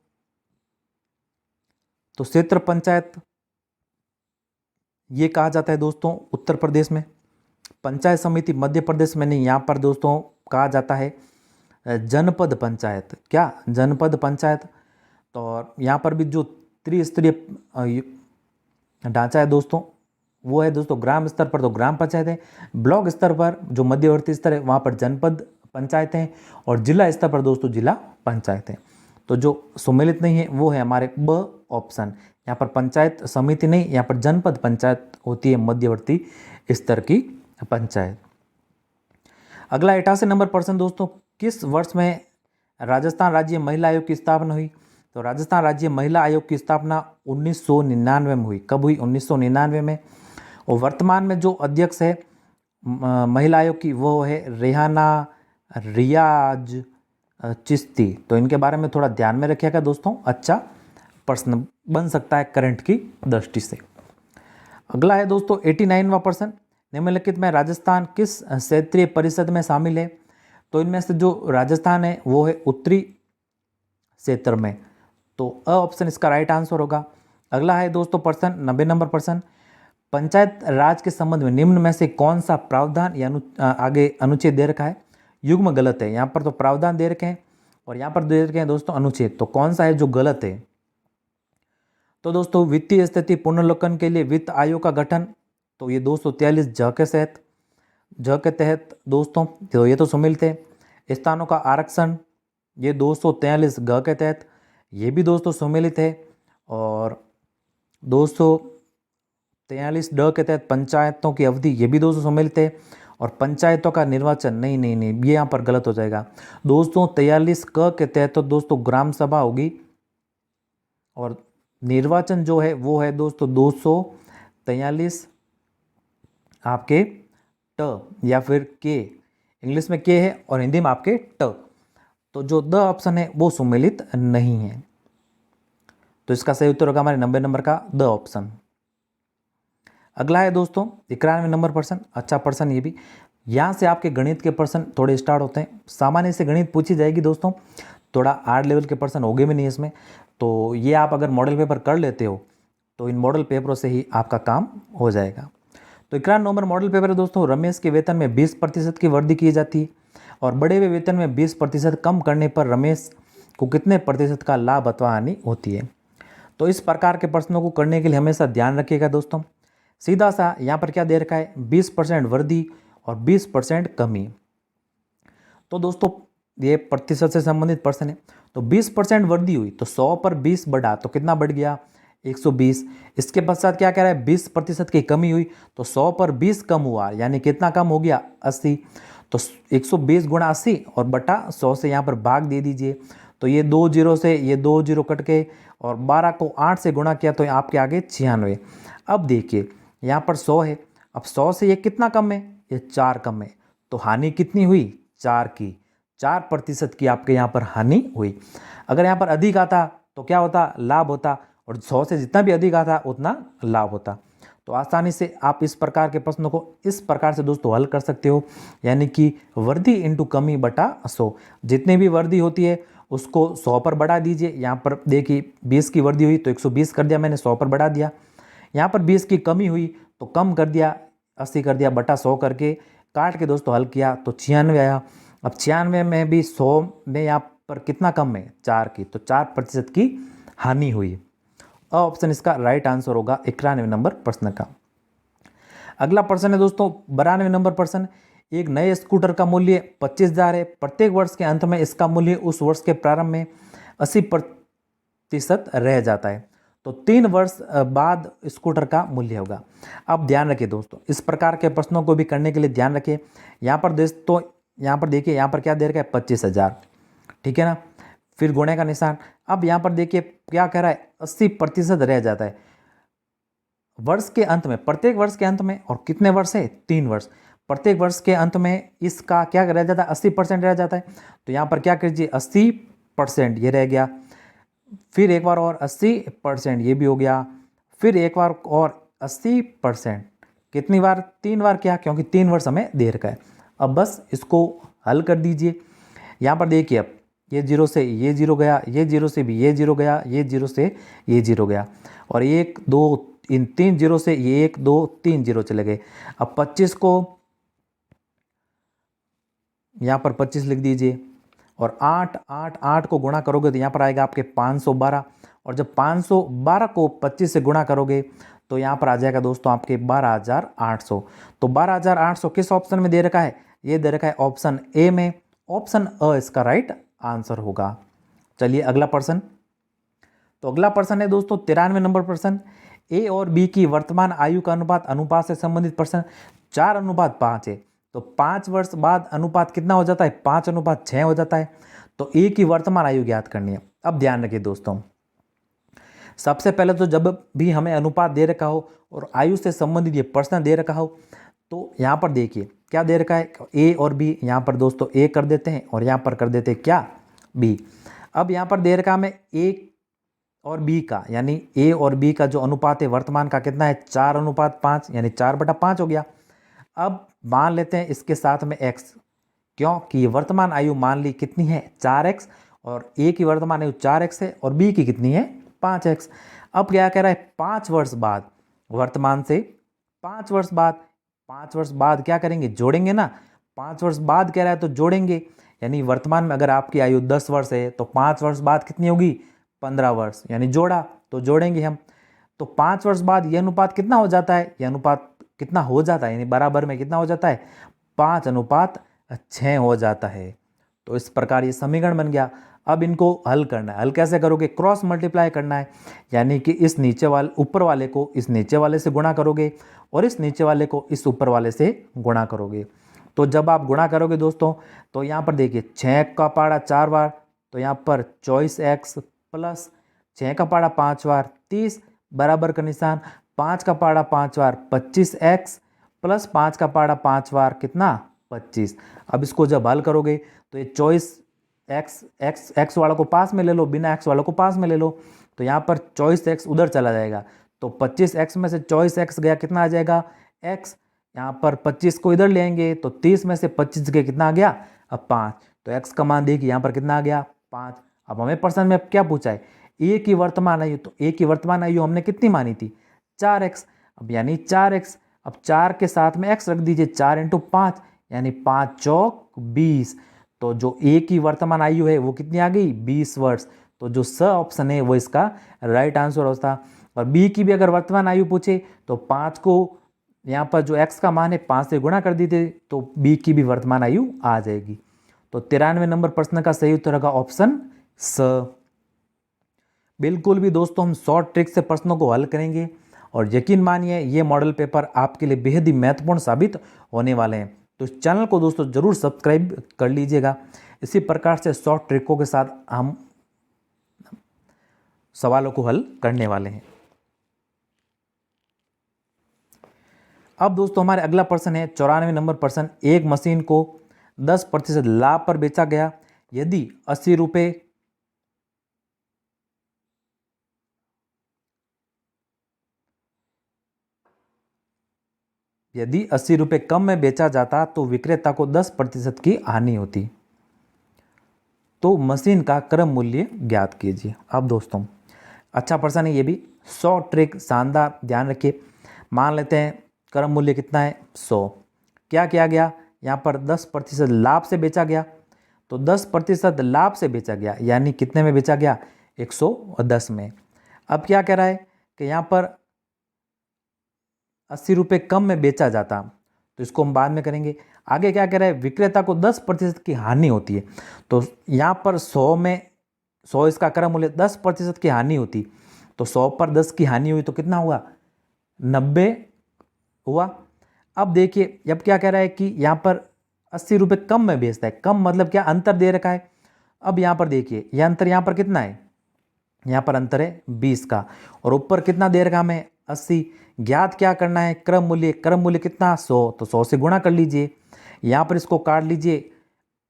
तो क्षेत्र पंचायत ये कहा जाता है दोस्तों उत्तर प्रदेश में। पंचायत समिति मध्य प्रदेश में नहीं, यहाँ पर दोस्तों कहा जाता है जनपद पंचायत। क्या जनपद पंचायत। तो यहाँ पर भी जो त्रिस्तरीय ढांचा है दोस्तों वो है दोस्तों ग्राम स्तर पर तो ग्राम पंचायत है, ब्लॉक स्तर पर जो मध्यवर्ती स्तर है वहाँ पर जनपद पंचायत हैं, और जिला स्तर पर दोस्तों जिला पंचायत है। तो जो सुमेलित नहीं है वो है हमारे ब ऑप्शन। यहाँ पर पंचायत समिति नहीं, यहाँ पर जनपद पंचायत होती है मध्यवर्ती स्तर की पंचायत। अगला 88 नंबर प्रश्न दोस्तों, किस वर्ष में राजस्थान राज्य महिला आयोग की स्थापना हुई। तो राजस्थान राज्य महिला आयोग की स्थापना 1999 में हुई। कब हुई 1999 में। और वर्तमान में जो अध्यक्ष है महिला आयोग की वो है रेहाना रियाज चिश्ती। तो इनके बारे में थोड़ा ध्यान में रखिएगा दोस्तों, अच्छा प्रश्न बन सकता है करंट की दृष्टि से। अगला है दोस्तों 89वां प्रश्न, निम्नलिखित में राजस्थान किस क्षेत्रीय परिषद में शामिल है। तो इनमें से जो राजस्थान है वो है उत्तरी क्षेत्र में। तो अ ऑप्शन इसका राइट आंसर होगा। अगला है दोस्तों प्रश्न 90 नंबर प्रश्न, पंचायत राज के संबंध में निम्न में से कौन सा प्रावधान या आगे अनुच्छेद दे रखा है। युग्म गलत है, यहाँ पर तो प्रावधान दे रखे हैं और यहाँ पर दे रखे हैं दोस्तों अनुच्छेद। तो कौन सा है जो गलत है। तो दोस्तों वित्तीय स्थिति पुनर्लोकन के लिए वित्त आयोग का गठन, तो ये 243 ज के तहत दोस्तों, तो ये तो सुमिलित है। स्थानों का आरक्षण ये 243 ग के तहत, ये भी दोस्तों सुमिलित है। और 243 ड के तहत पंचायतों की अवधि, ये भी दोस्तों सुमिलित है। और पंचायतों का निर्वाचन नहीं, ये यहाँ पर गलत हो जाएगा। 243 क के तहत तो दोस्तों ग्राम सभा होगी, और निर्वाचन जो है वो है दोस्तों 243 आपके ट या फिर के, इंग्लिश में के है और हिंदी में आपके ट। तो जो द ऑप्शन है वो सुमेलित नहीं है। तो इसका सही उत्तर होगा हमारे 90 नंबर का द ऑप्शन। अगला है दोस्तों 91 नंबर प्रश्न, अच्छा प्रश्न ये भी। यहाँ से आपके गणित के प्रश्न थोड़े स्टार्ट होते हैं। सामान्य से गणित पूछी जाएगी दोस्तों, थोड़ा हार्ड लेवल के प्रश्न होंगे भी नहीं इसमें। तो ये आप अगर मॉडल पेपर कर लेते हो तो इन मॉडल पेपरों से ही आपका काम हो जाएगा। तो 91 नंबर मॉडल पेपर है दोस्तों, रमेश के वेतन में 20% की वृद्धि की जाती है और बढ़े हुए वेतन में 20% कम करने पर रमेश को कितने प्रतिशत का लाभ अथवा हानि होती है। तो इस प्रकार के प्रश्नों को करने के लिए हमेशा ध्यान रखिएगा दोस्तों। सीधा सा यहाँ पर क्या दे रखा है 20% वृद्धि और 20% कमी। तो दोस्तों ये प्रतिशत से संबंधित प्रश्न है। तो 20% वृद्धि हुई तो 100 पर 20 बढ़ा तो कितना बढ़ गया 120। इसके पश्चात क्या कह रहा है 20% की कमी हुई तो 100 पर 20 कम हुआ, यानी कितना कम हो गया 80। तो 120 गुणा 80 और बटा 100 से यहाँ पर भाग दे दीजिए। तो ये 2 जीरो से ये 2 जीरो कट के और 12 को 8 से गुणा किया तो आपके आगे 96। अब देखिए यहाँ पर 100 है, अब 100 से ये कितना कम है ये 4 कम है। तो हानि कितनी हुई 4 की, 4% की आपके यहाँ पर हानि हुई। अगर यहाँ पर अधिक आता तो क्या होता लाभ होता, और 100 से जितना भी अधिक आता उतना लाभ होता। तो आसानी से आप इस प्रकार के प्रश्नों को इस प्रकार से दोस्तों हल कर सकते हो, यानी कि वृद्धि इंटू कमी बटा 100। जितनी भी वृद्धि होती है उसको 100 पर बढ़ा दीजिए। यहाँ पर देखिए 20 की वृद्धि हुई तो 120 कर दिया मैंने, 100 पर बढ़ा दिया। यहाँ पर 20 की कमी हुई तो कम कर दिया 80 कर दिया बटा 100 करके काट के दोस्तों हल किया तो 96 आया। अब 96 में भी 100 में यहाँ पर कितना कम है, 4 की, तो 4% की हानि हुई। ऑप्शन इसका राइट आंसर होगा 91 नंबर प्रश्न का। अगला प्रश्न है दोस्तों 92 नंबर प्रश्न। एक नए स्कूटर का मूल्य 25,000 है। प्रत्येक वर्ष के अंत में इसका मूल्य उस वर्ष के प्रारंभ में 80% रह जाता है, तो 3 वर्ष बाद स्कूटर का मूल्य होगा। अब ध्यान रखिए दोस्तों, इस प्रकार के प्रश्नों को भी करने के लिए ध्यान रखिए। यहाँ पर दोस्तों यहाँ पर देखिए, यहाँ पर क्या दे रखा है 25,000, ठीक है ना, फिर गुणे का निशान। अब यहाँ पर देखिए क्या कह रहा है 80% रह जाता है वर्ष के अंत में, प्रत्येक वर्ष के अंत में। और कितने वर्ष है, 3 वर्ष। प्रत्येक वर्ष के अंत में इसका क्या रह जाता है, 80% रह जाता है। तो यहाँ पर क्या कीजिए 80% ये रह गया, फिर एक बार और 80% ये भी हो गया, फिर एक बार और 80%। कितनी बार, 3 बार। क्या, क्योंकि 3 वर्ष हमें दे रखा है। अब बस इसको हल कर दीजिए। यहाँ पर देखिए अब ये 0 से ये 0 गया, ये 0 से भी ये 0 गया, ये 0 से ये 0 गया, और 1 2 इन 3 0 से ये 1 2 3 0 चले गए। अब 25 को यहाँ पर 25 लिख दीजिए, और 8 को गुणा करोगे तो यहाँ पर आएगा आपके 512, और जब 512 को 25 से गुणा करोगे तो यहाँ पर आ जाएगा दोस्तों आपके 12,800। तो 12,800 किस ऑप्शन में दे रखा है, ये दे रखा है ऑप्शन ए में। ऑप्शन अ इसका राइट आंसर होगा। चलिए अगला प्रश्न। तो अगला प्रश्न है दोस्तों 93 नंबर प्रश्न। ए और बी की वर्तमान आयु का अनुपात से संबंधित प्रश्न। 4:5 है, तो 5 वर्ष बाद अनुपात कितना हो जाता है, 5:6 हो जाता है। तो ए की वर्तमान आयु ज्ञात करनी है। अब ध्यान रखिए दोस्तों, सबसे पहले तो जब भी हमें अनुपात दे रखा हो और आयु से संबंधित ये प्रश्न दे रखा हो, तो यहाँ पर देखिए क्या दे रखा है, ए और बी। यहाँ पर दोस्तों ए कर देते हैं और यहाँ पर कर देते हैं क्या, बी। अब यहाँ पर दे रखा हमें ए और बी का, यानी ए और बी का जो अनुपात है वर्तमान का कितना है, 4:5, यानी 4/5 हो गया। अब मान लेते हैं इसके साथ में x, क्योंकि ये वर्तमान आयु मान ली कितनी है 4x, और ए की वर्तमान आयु 4x है और बी की कितनी है 5x। अब क्या कह रहा है 5 वर्ष बाद, वर्तमान से 5 वर्ष बाद, 5 वर्ष बाद क्या करेंगे, जोड़ेंगे ना। 5 वर्ष बाद कह रहा है तो जोड़ेंगे, यानी वर्तमान में अगर आपकी आयु 10 वर्ष है तो 5 वर्ष बाद कितनी होगी, 15 वर्ष, यानी जोड़ा तो जोड़ेंगे हम। तो 5 वर्ष बाद ये अनुपात कितना हो जाता है, ये अनुपात कितना हो जाता है, यानी बराबर में कितना हो जाता है, 5:6 हो जाता है। तो इस प्रकार ये समीकरण बन गया। अब इनको हल करना है। हल कैसे करोगे, क्रॉस मल्टीप्लाई करना है, यानी कि इस नीचे वाले ऊपर वाले को इस नीचे वाले से गुणा करोगे और इस नीचे वाले को इस ऊपर वाले से गुणा करोगे। तो जब आप गुणा करोगे दोस्तों, तो यहाँ पर देखिए 6 का पहाड़ा 4 बार, तो यहाँ पर 24x प्लस 6 का पहाड़ा 5 बार 30, बराबर का निशान, 5 का पहाड़ा 5 बार 25x प्लस 5 का पहाड़ा 5 बार कितना 25। अब इसको जब हल करोगे तो ये 24x x वाला को पास में ले लो, बिना x वाला को पास में ले लो, तो यहाँ पर 24x उधर चला जाएगा, तो 25x में से 24x गया, कितना आ जाएगा x। यहाँ पर 25 को इधर लेंगे तो 30 में से 25 गया, कितना आ गया अब 5। तो x का मान देखिए यहाँ पर कितना आ गया 5। अब हमें प्रश्न में क्या पूछा है, ए की वर्तमान आयु, तो ए की वर्तमान आयु हमने कितनी मानी थी 4x। अब यानी 4x, अब 4 के साथ में x रख दीजिए, 4 × 5 यानी 5 चौक 20। तो जो ए की वर्तमान आयु है वो कितनी आ गई 20 वर्ष। तो जो स ऑप्शन है वो इसका राइट आंसर होता। और बी की भी अगर वर्तमान आयु पूछे तो 5 को यहाँ पर जो x का मान है 5 से गुणा कर दीजिए, तो बी की भी वर्तमान आयु आ जाएगी। तो 93 नंबर प्रश्न का सही उत्तर होगा ऑप्शन स। बिल्कुल भी दोस्तों हम शॉर्ट ट्रिक से प्रश्नों को हल करेंगे, और यकीन मानिए ये मॉडल पेपर आपके लिए बेहद ही महत्वपूर्ण साबित होने वाले हैं। तो इस चैनल को दोस्तों जरूर सब्सक्राइब कर लीजिएगा। इसी प्रकार से शॉर्ट ट्रिकों के साथ हम सवालों को हल करने वाले हैं। अब दोस्तों हमारे अगला प्रश्न है 94 नंबर प्रश्न। एक मशीन को 10% लाभ पर बेचा गया, यदि 80 रुपये कम में बेचा जाता तो विक्रेता को 10% की हानि होती। तो मशीन का क्रम मूल्य ज्ञात कीजिए। अब दोस्तों अच्छा प्रश्न है ये भी, 100 ट्रिक शानदार, ध्यान रखिए। मान लेते हैं क्रम मूल्य कितना है 100। क्या किया गया, यहाँ पर 10% लाभ से बेचा गया, तो 10% लाभ से बेचा गया, यानी कितने में बेचा गया 110 में। अब क्या कह रहा है कि यहाँ पर 80 रुपये कम में बेचा जाता, तो इसको हम बाद में करेंगे। आगे क्या कह रहा है, विक्रेता को 10% की हानि होती है, तो यहाँ पर 100 इसका क्रम मूल्य, 10% की हानि होती, तो 100 पर 10 की हानि हुई तो कितना हुआ 90 हुआ। अब देखिए अब क्या कह रहा है कि यहाँ पर 80 रुपये कम में बेचता है, कम मतलब क्या, अंतर दे रखा है। अब यहाँ पर देखिए यह अंतर यहाँ पर कितना है, यहाँ पर अंतर है 20 का, और ऊपर कितना दे रखा हमें 80। ज्ञात क्या करना है, क्रम मूल्य, क्रम मूल्य कितना 100, तो 100 से गुणा कर लीजिए। यहाँ पर इसको काट लीजिए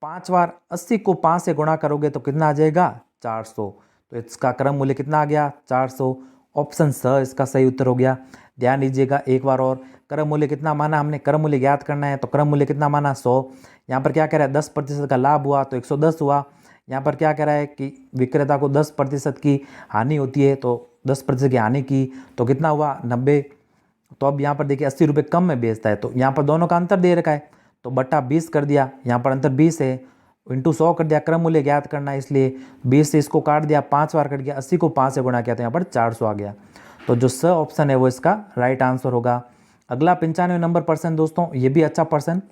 5 बार, 80 को 5 से गुणा करोगे तो कितना आ जाएगा 400, तो इसका क्रम मूल्य कितना आ गया 400। ऑप्शन स इसका सही उत्तर हो गया। ध्यान दीजिएगा एक बार और, क्रम मूल्य कितना माना हमने, क्रम मूल्य ज्ञात करना है, तो क्रम मूल्य कितना माना 100। यहाँ पर क्या कह रहा है 10% का लाभ हुआ तो 110 हुआ। यहाँ पर क्या कह रहा है कि विक्रेता को 10% की हानि होती है, तो 10% की हानि की तो कितना हुआ 90। तो अब यहाँ पर देखिए 80 रुपये कम में बेचता है, तो यहाँ पर दोनों का अंतर दे रखा है, तो बट्टा 20 कर दिया, यहाँ पर अंतर 20 है, इंटू 100 कर दिया, क्रम मूल्य ज्ञात करना है इसलिए 20 से इसको काट दिया, 5 बार कट गया, 80 को 5 से गुणा किया तो यहाँ पर 400 आ गया। तो जो स ऑप्शन है वो इसका राइट आंसर होगा। अगला 95 नंबर प्रश्न दोस्तों, ये भी अच्छा प्रश्न,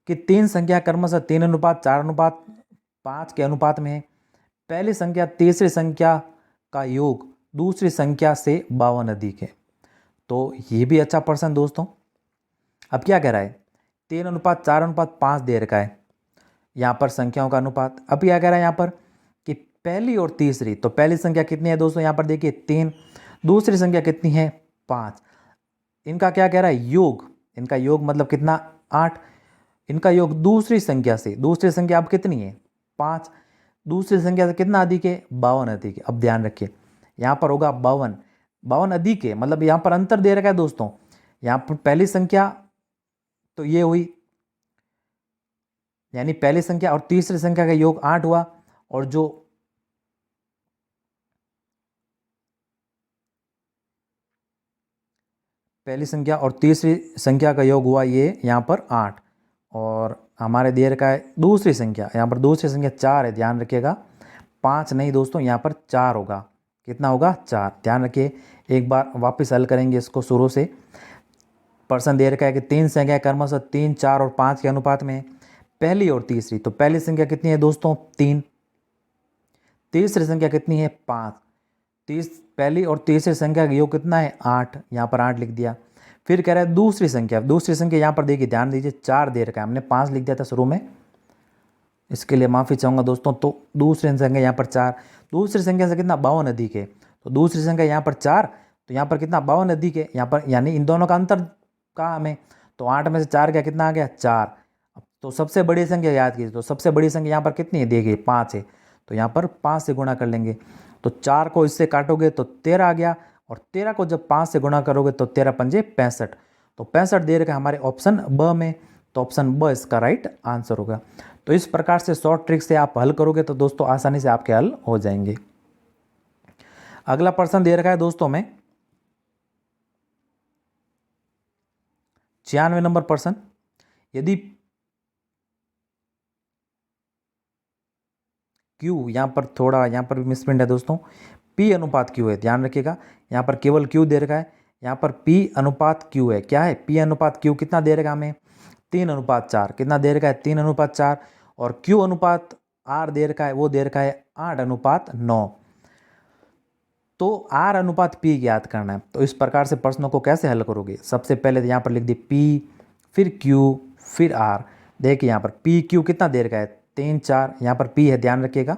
कि 3 संख्या क्रमशः 3:4:5 के अनुपात में है। पहली संख्या तीसरी संख्या का योग दूसरी संख्या से 52 अधिक है। तो ये भी अच्छा प्रश्न दोस्तों। अब क्या कह रहा है, 3:4:5 दे रखा है यहाँ पर संख्याओं का अनुपात। अब क्या कह रहा है यहाँ पर कि पहली और तीसरी, तो पहली संख्या कितनी है दोस्तों, यहाँ पर देखिए 3, दूसरी संख्या कितनी है 5, इनका क्या कह रहा है योग, इनका योग मतलब कितना 8, इनका योग दूसरी संख्या से, दूसरी संख्या अब कितनी है 5, दूसरी संख्या से कितना अधिक है 52 अधिक है। अब ध्यान रखिए यहाँ पर होगा 52 अधिक है, मतलब यहाँ पर अंतर दे रखा है दोस्तों। यहाँ पर पहली संख्या तो ये हुई, यानी पहली संख्या और तीसरी संख्या का योग 8 हुआ, और जो पहली संख्या और तीसरी संख्या का योग हुआ ये यहाँ पर 8, और हमारे दे रखा है दूसरी संख्या, यहाँ पर दूसरी संख्या 4 है, ध्यान रखिएगा 5 नहीं दोस्तों, यहाँ पर 4 होगा। कितना होगा 4, ध्यान रखिए। एक बार वापस हल करेंगे इसको शुरू से। प्रश्न दे रखा है कि 3 संख्या क्रमशः 3, 4 और 5 के अनुपात में, पहली और तीसरी, तो पहली संख्या कितनी है दोस्तों 3, तीसरी संख्या कितनी है 5, पहली और तीसरी संख्या का योग कितना है 8, यहाँ पर 8 लिख दिया। फिर कह रहा है दूसरी संख्या, दूसरी संख्या यहाँ पर देखिए ध्यान दीजिए 4 दे रखा है, हमने 5 लिख दिया था शुरू में, इसके लिए माफ़ी चाहूँगा दोस्तों। तो दूसरी संख्या यहाँ पर 4, दूसरी संख्या से कितना 52 अधिक है, तो दूसरी संख्या यहाँ पर 4, तो यहाँ पर कितना 52 अधिक है यहाँ पर, यानी इन दोनों का अंतर कहा हमें, तो 8 में से 4 गया कितना आ गया 4। अब तो सबसे बड़ी संख्या याद कीजिए, तो सबसे बड़ी संख्या यहाँ पर कितनी है देखिए 5 है, तो यहाँ पर 5 से गुणा कर लेंगे, तो 4 को इससे काटोगे तो 13 आ गया, और 13 को जब 5 से गुणा करोगे तो 13 पंजे 65, तो 65 दे रखा है हमारे ऑप्शन ब में, तो ऑप्शन ब इसका राइट आंसर होगा। तो इस प्रकार से शॉर्ट ट्रिक से आप हल करोगे तो दोस्तों आसानी से आपके हल हो जाएंगे। अगला प्रश्न दे रखा है दोस्तों में 96 नंबर प्रश्न, यदि Q, यहाँ पर थोड़ा यहाँ पर भी मिसप्रिंट है दोस्तों, P अनुपात Q है, ध्यान रखिएगा यहाँ पर केवल Q दे रखा है, यहाँ पर P अनुपात Q है। क्या है P अनुपात Q, कितना दे रखा हमें 3:4, कितना दे रखा है 3:4, और Q अनुपात R दे रखा है, वो दे रखा है 8:9। तो R अनुपात P ज्ञात करना है। तो इस प्रकार से प्रश्नों को कैसे हल करोगे, सबसे पहले यहाँ पर लिख दी P, फिर Q, फिर R। देखिए यहाँ पर P Q कितना दे रखा है 3, 4, यहाँ पर P है, ध्यान रखिएगा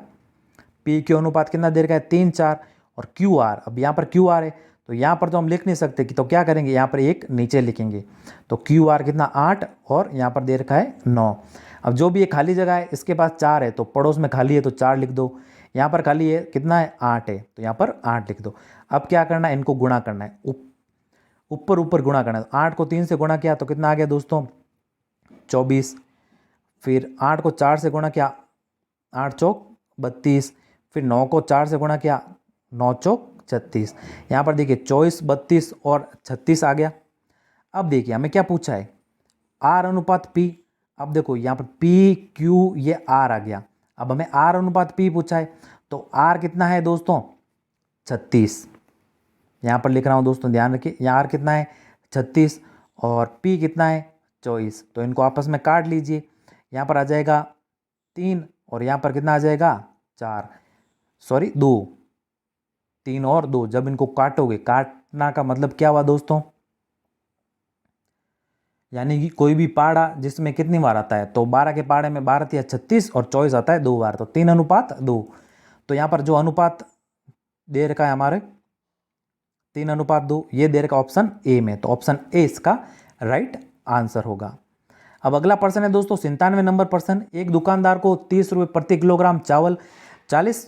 P Q अनुपात कितना दे रखा है 3, 4, और Q R, अब यहाँ पर Q R है, तो यहाँ पर तो हम लिख नहीं सकते कि, तो क्या करेंगे यहाँ पर एक नीचे लिखेंगे, तो Q R कितना 8, और यहाँ पर दे रखा है 9। अब जो भी ये खाली जगह है इसके पास 4 है, तो पड़ोस में खाली है तो 4 लिख दो, यहाँ पर खाली है कितना है 8 है, तो यहाँ पर 8 लिख दो। अब क्या करना है, इनको गुणा करना है, ऊपर ऊपर गुणा करना है। 8 को 3 से गुणा किया तो कितना आ गया दोस्तों 24, फिर 8 को 4 से गुणा किया 8 चौक 32, फिर 9 को 4 से गुणा किया 9 चौक 36। यहाँ पर देखिए 24, 32 और 36 आ गया। अब देखिए हमें क्या पूछा है, आर अनुपात पी। अब देखो यहाँ पर पी क्यू ये आर आ गया। अब हमें आर अनुपात पी पूछा है, तो आर कितना है दोस्तों 36। यहाँ पर लिख रहा हूँ दोस्तों, ध्यान रखिए, यहाँ आर कितना है 36 और पी कितना है 24। तो इनको आपस में काट लीजिए, यहाँ पर आ जाएगा 3 और यहाँ पर कितना आ जाएगा 4, सॉरी 2, 3 और 2। जब इनको काटोगे, काटना का मतलब क्या हुआ दोस्तों, यानी कि कोई भी पाड़ा जिसमें कितनी बार आता है, तो 12 के पाड़े में 12 या 36 और 24 आता है 2 बार, तो 3:2। तो यहाँ पर जो अनुपात दे रखा है हमारे 3:2, ये दे रखा ऑप्शन ए में, तो ऑप्शन ए इसका राइट आंसर होगा। अब अगला प्रश्न है दोस्तों 97 नंबर प्रश्न। एक दुकानदार को 30 रुपये प्रति किलोग्राम चावल 40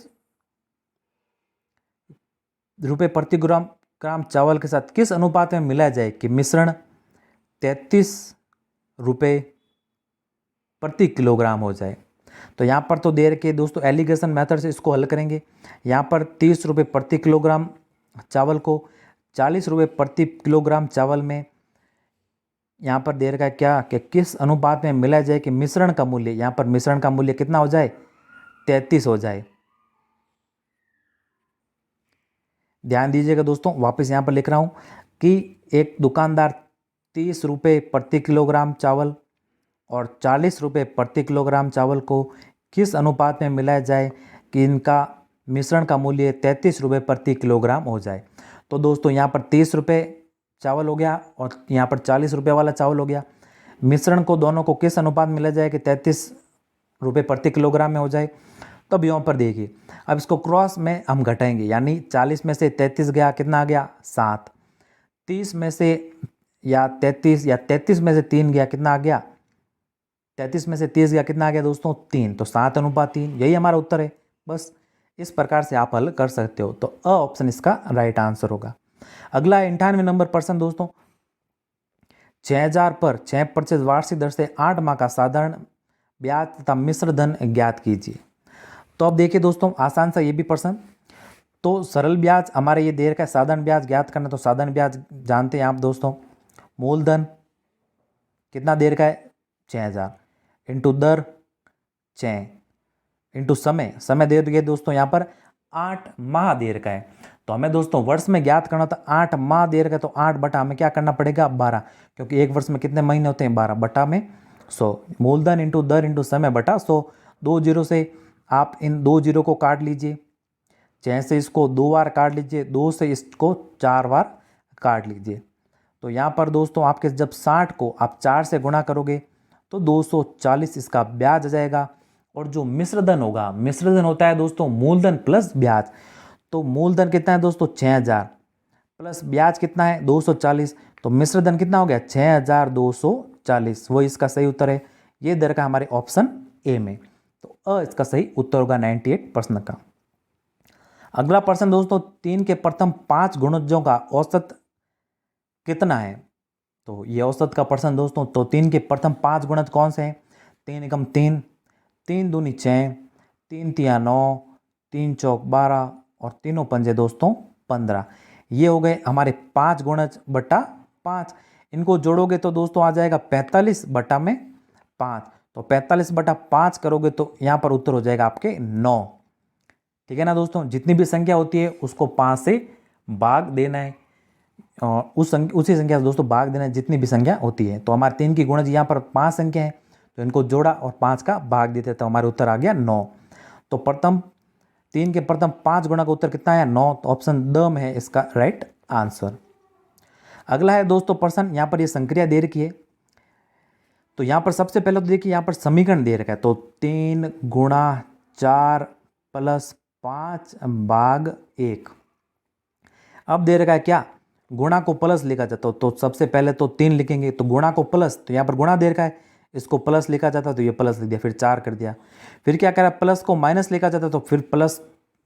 रुपये प्रति ग्राम चावल के साथ किस अनुपात में मिलाया जाए कि मिश्रण 33 रुपये प्रति किलोग्राम हो जाए। तो यहाँ पर तो दे रखे दोस्तों एलिगेशन मेथड से इसको हल करेंगे। यहाँ पर 30 रुपये प्रति किलोग्राम चावल को 40 रुपये प्रति किलोग्राम चावल में यहाँ पर दे रखा है क्या कि किस अनुपात में मिलाया जाए कि मिश्रण का मूल्य, यहाँ पर मिश्रण का मूल्य कितना हो जाए 33 हो जाए। ध्यान दीजिएगा दोस्तों, वापस यहाँ पर लिख रहा हूँ कि एक दुकानदार 30 रुपये प्रति किलोग्राम चावल और 40 रुपये प्रति किलोग्राम चावल को किस अनुपात में मिलाया जाए कि इनका मिश्रण का मूल्य 33 रुपये प्रति किलोग्राम हो जाए। तो दोस्तों यहाँ पर 30 रुपये चावल हो गया और यहाँ पर 40 रुपये वाला चावल हो गया। मिश्रण को दोनों को किस अनुपात में मिला जाए कि 33 रुपये प्रति किलोग्राम में हो जाए। तब यहाँ पर देखिए, अब इसको क्रॉस में हम घटाएंगे, यानी 40 में से 33 गया, कितना आ गया 7। 30 में से या 33 में से 3 गया, कितना आ गया 33 में से 30 गया, कितना आ गया दोस्तों 3। तो 7:3, यही हमारा उत्तर है। बस इस प्रकार से आप हल कर सकते हो। तो अ ऑप्शन इसका राइट आंसर होगा। अगला 98 नंबर प्रश्न दोस्तों, 6000 पर 6% वार्षिक दर से 8 माह का साधारण ब्याज तथा मिश्र धन ज्ञात कीजिए। तो अब देखिए दोस्तों, आसान सा ये भी प्रश्न। तो सरल ब्याज हमारे ये दे रखा है, साधारण ब्याज ज्ञात करना। तो साधारण ब्याज जानते हैं आप दोस्तों, मूलधन कितना दे रखा है 6000 इंटू दर 6 इंटू समय दे दिए दोस्तों यहाँ पर 8 माह दे रखा है। तो हमें दोस्तों वर्ष में ज्ञात करना था, 8 माह दे रखा है, तो 8 बटा हमें क्या करना पड़ेगा 12, क्योंकि एक वर्ष में कितने महीने होते हैं 12 बटा में 100। मूलधन इंटू दर इंटू समय बटा 100। 2 जीरो से आप इन 2 जीरो को काट लीजिए, 6 से इसको 2 बार काट लीजिए, 2 से इसको 4 बार काट लीजिए। तो यहाँ पर दोस्तों आपके जब 60 को आप 4 से गुणा करोगे तो 240 इसका ब्याज आ जाएगा। और जो मिश्रधन होगा, मिश्रधन होता है दोस्तों मूलधन प्लस ब्याज। तो मूलधन कितना है दोस्तों 6000 प्लस ब्याज कितना है 240, तो मिश्रधन कितना हो गया 6240। वो इसका सही उत्तर है। ये दर का हमारे ऑप्शन ए में, तो अ इसका सही उत्तर होगा 98 प्रश्न का। अगला प्रश्न दोस्तों, 3 के प्रथम 5 गुणजों का औसत कितना है। तो ये औसत का प्रश्न दोस्तों, तो 3 के प्रथम 5 गुणज कौन से हैं, 3 एकम 3, 3 दूनी 6, 3 तिया 9, 3 चौक 12 और तीनों पंजे दोस्तों 15। ये हो गए हमारे 5 गुणज बटा 5। इनको जोड़ोगे तो दोस्तों आ जाएगा 45 बटा में 5। तो 45 बटा 5 करोगे तो यहाँ पर उत्तर हो जाएगा आपके 9। ठीक है ना दोस्तों, जितनी भी संख्या होती है उसको 5 से भाग देना है, और उसी संख्या से दोस्तों भाग देना है जितनी भी संख्या होती है। तो हमारे 3 की गुणज यहाँ पर 5 संख्या है, तो इनको जोड़ा और 5 का भाग देते, तो हमारे उत्तर आ गया 9। तो प्रथम 3 के प्रथम 5 गुणा का उत्तर कितना है 9, तो ऑप्शन द में है इसका राइट आंसर। अगला है दोस्तों प्रश्न, यहाँ पर ये संक्रिया दे रखी है। तो यहाँ पर सबसे पहले तो देखिए यहाँ पर समीकरण दे रखा है, तो 3 गुणा 4 प्लस 5 भाग 1। अब दे रखा है क्या, गुणा को प्लस लिखा जाता, तो सबसे पहले तो 3 लिखेंगे, तो गुणा को प्लस, तो यहाँ पर गुणा दे रखा है, इसको प्लस लिखा जाता तो ये प्लस लिख दिया, फिर 4 कर दिया। फिर क्या कह रहा है, प्लस को माइनस लिखा जाता तो फिर प्लस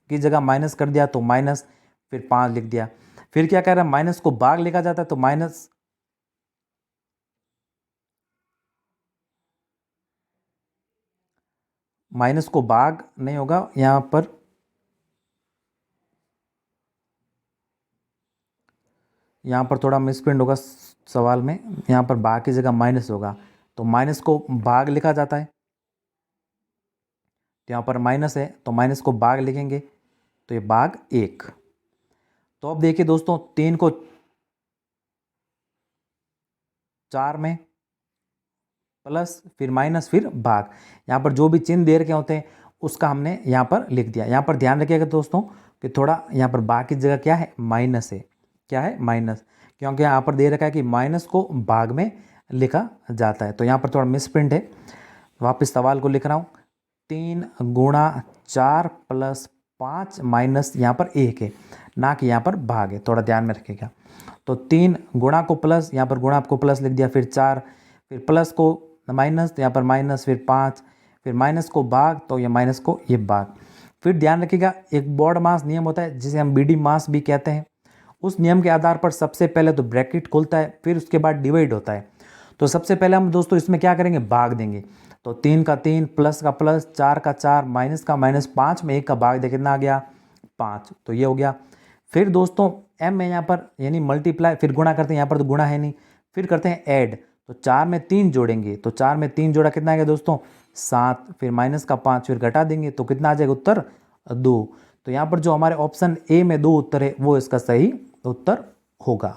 की जगह माइनस कर दिया, तो माइनस, फिर 5 लिख दिया। फिर क्या कह रहा है, माइनस को भाग लिखा जाता है, तो माइनस को भाग नहीं होगा यहाँ पर, यहाँ पर थोड़ा मिसप्रिंट होगा सवाल में, यहाँ पर भाग की जगह माइनस होगा, तो माइनस को भाग लिखा जाता है, तो यहाँ पर माइनस है तो माइनस को भाग लिखेंगे, तो ये भाग 1। तो अब देखिए दोस्तों 3 को 4 में प्लस फिर माइनस फिर भाग, यहाँ पर जो भी चिन्ह दे रखे होते हैं उसका हमने यहाँ पर लिख दिया। यहाँ पर ध्यान रखिएगा दोस्तों कि थोड़ा यहाँ पर भाग की जगह क्या है, माइनस है, क्या है, माइनस, क्योंकि यहाँ पर दे रखा है कि माइनस को भाग में लिखा जाता है, तो यहाँ पर थोड़ा मिसप्रिंट है। वापस सवाल को लिख रहा हूँ, 3 गुणा 4 प्लस 5 माइनस यहाँ पर 1 है, ना कि यहाँ पर भाग है, थोड़ा ध्यान में रखिएगा। तो 3 गुणा को प्लस, यहाँ पर गुणा को प्लस लिख दिया, फिर 4, फिर प्लस को माइनस, तो यहाँ पर माइनस, फिर 5, फिर माइनस को भाग, तो ये माइनस को ये भाग। फिर ध्यान रखिएगा एक बोर्ड मास नियम होता है जिसे हम बीडी मास भी कहते हैं। उस नियम के आधार पर सबसे पहले तो ब्रैकेट खुलता है, फिर उसके बाद डिवाइड होता है। तो सबसे पहले हम दोस्तों इसमें क्या करेंगे, भाग देंगे। तो 3 का 3, प्लस का प्लस, 4 का 4, माइनस का माइनस, 5 में 1 का भाग दे कितना आ गया, 5, तो ये हो गया। फिर दोस्तों m है यहाँ पर, यानी मल्टीप्लाई, फिर गुणा करते हैं, यहाँ पर तो गुणा है नहीं, फिर करते हैं ऐड, तो 4 में 3 जोड़ेंगे, तो 4 में 3 जोड़ा कितना आ गया दोस्तों, 7, फिर माइनस का 5, फिर घटा देंगे तो कितना आ जाएगा उत्तर, 2। तो यहाँ पर जो हमारे ऑप्शन ए में 2 उत्तर है वो इसका सही उत्तर होगा।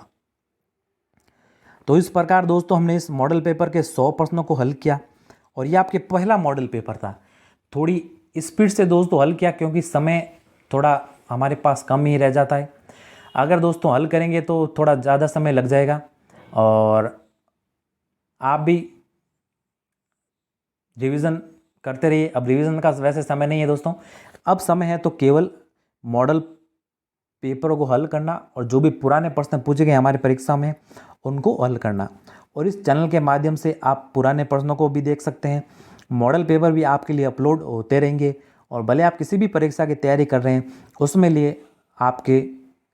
तो इस प्रकार दोस्तों हमने इस मॉडल पेपर के 100 प्रश्नों को हल किया, और ये आपके पहला मॉडल पेपर था। थोड़ी स्पीड से दोस्तों हल किया क्योंकि समय थोड़ा हमारे पास कम ही रह जाता है। अगर दोस्तों हल करेंगे तो थोड़ा ज़्यादा समय लग जाएगा, और आप भी रिवीजन करते रहिए। अब रिवीजन का वैसे समय नहीं है दोस्तों, अब समय है तो केवल मॉडल पेपरों को हल करना, और जो भी पुराने प्रश्न पूछे गए हमारी परीक्षा में उनको हल करना। और इस चैनल के माध्यम से आप पुराने प्रश्नों को भी देख सकते हैं, मॉडल पेपर भी आपके लिए अपलोड होते रहेंगे। और भले आप किसी भी परीक्षा की तैयारी कर रहे हैं उसमें लिए आपके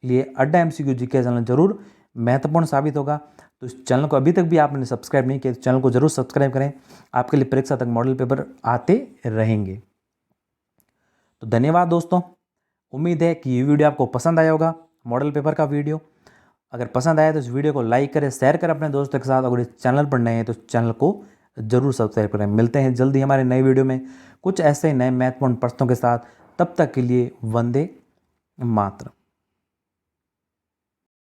लिए अड्डा MCQ जीके चैनल जरूर महत्वपूर्ण साबित होगा। तो इस चैनल को अभी तक भी आपने सब्सक्राइब नहीं किया तो चैनल को जरूर सब्सक्राइब करें, आपके लिए परीक्षा तक मॉडल पेपर आते रहेंगे। तो धन्यवाद दोस्तों, उम्मीद है कि ये वीडियो आपको पसंद आया होगा, मॉडल पेपर का वीडियो। अगर पसंद आया तो इस वीडियो को लाइक करें, शेयर करें अपने दोस्तों के साथ। अगर इस चैनल पर नए हैं तो चैनल को जरूर सब्सक्राइब करें। मिलते हैं जल्दी हमारे नए वीडियो में कुछ ऐसे नए महत्वपूर्ण प्रश्नों के साथ। तब तक के लिए वंदे मातरम।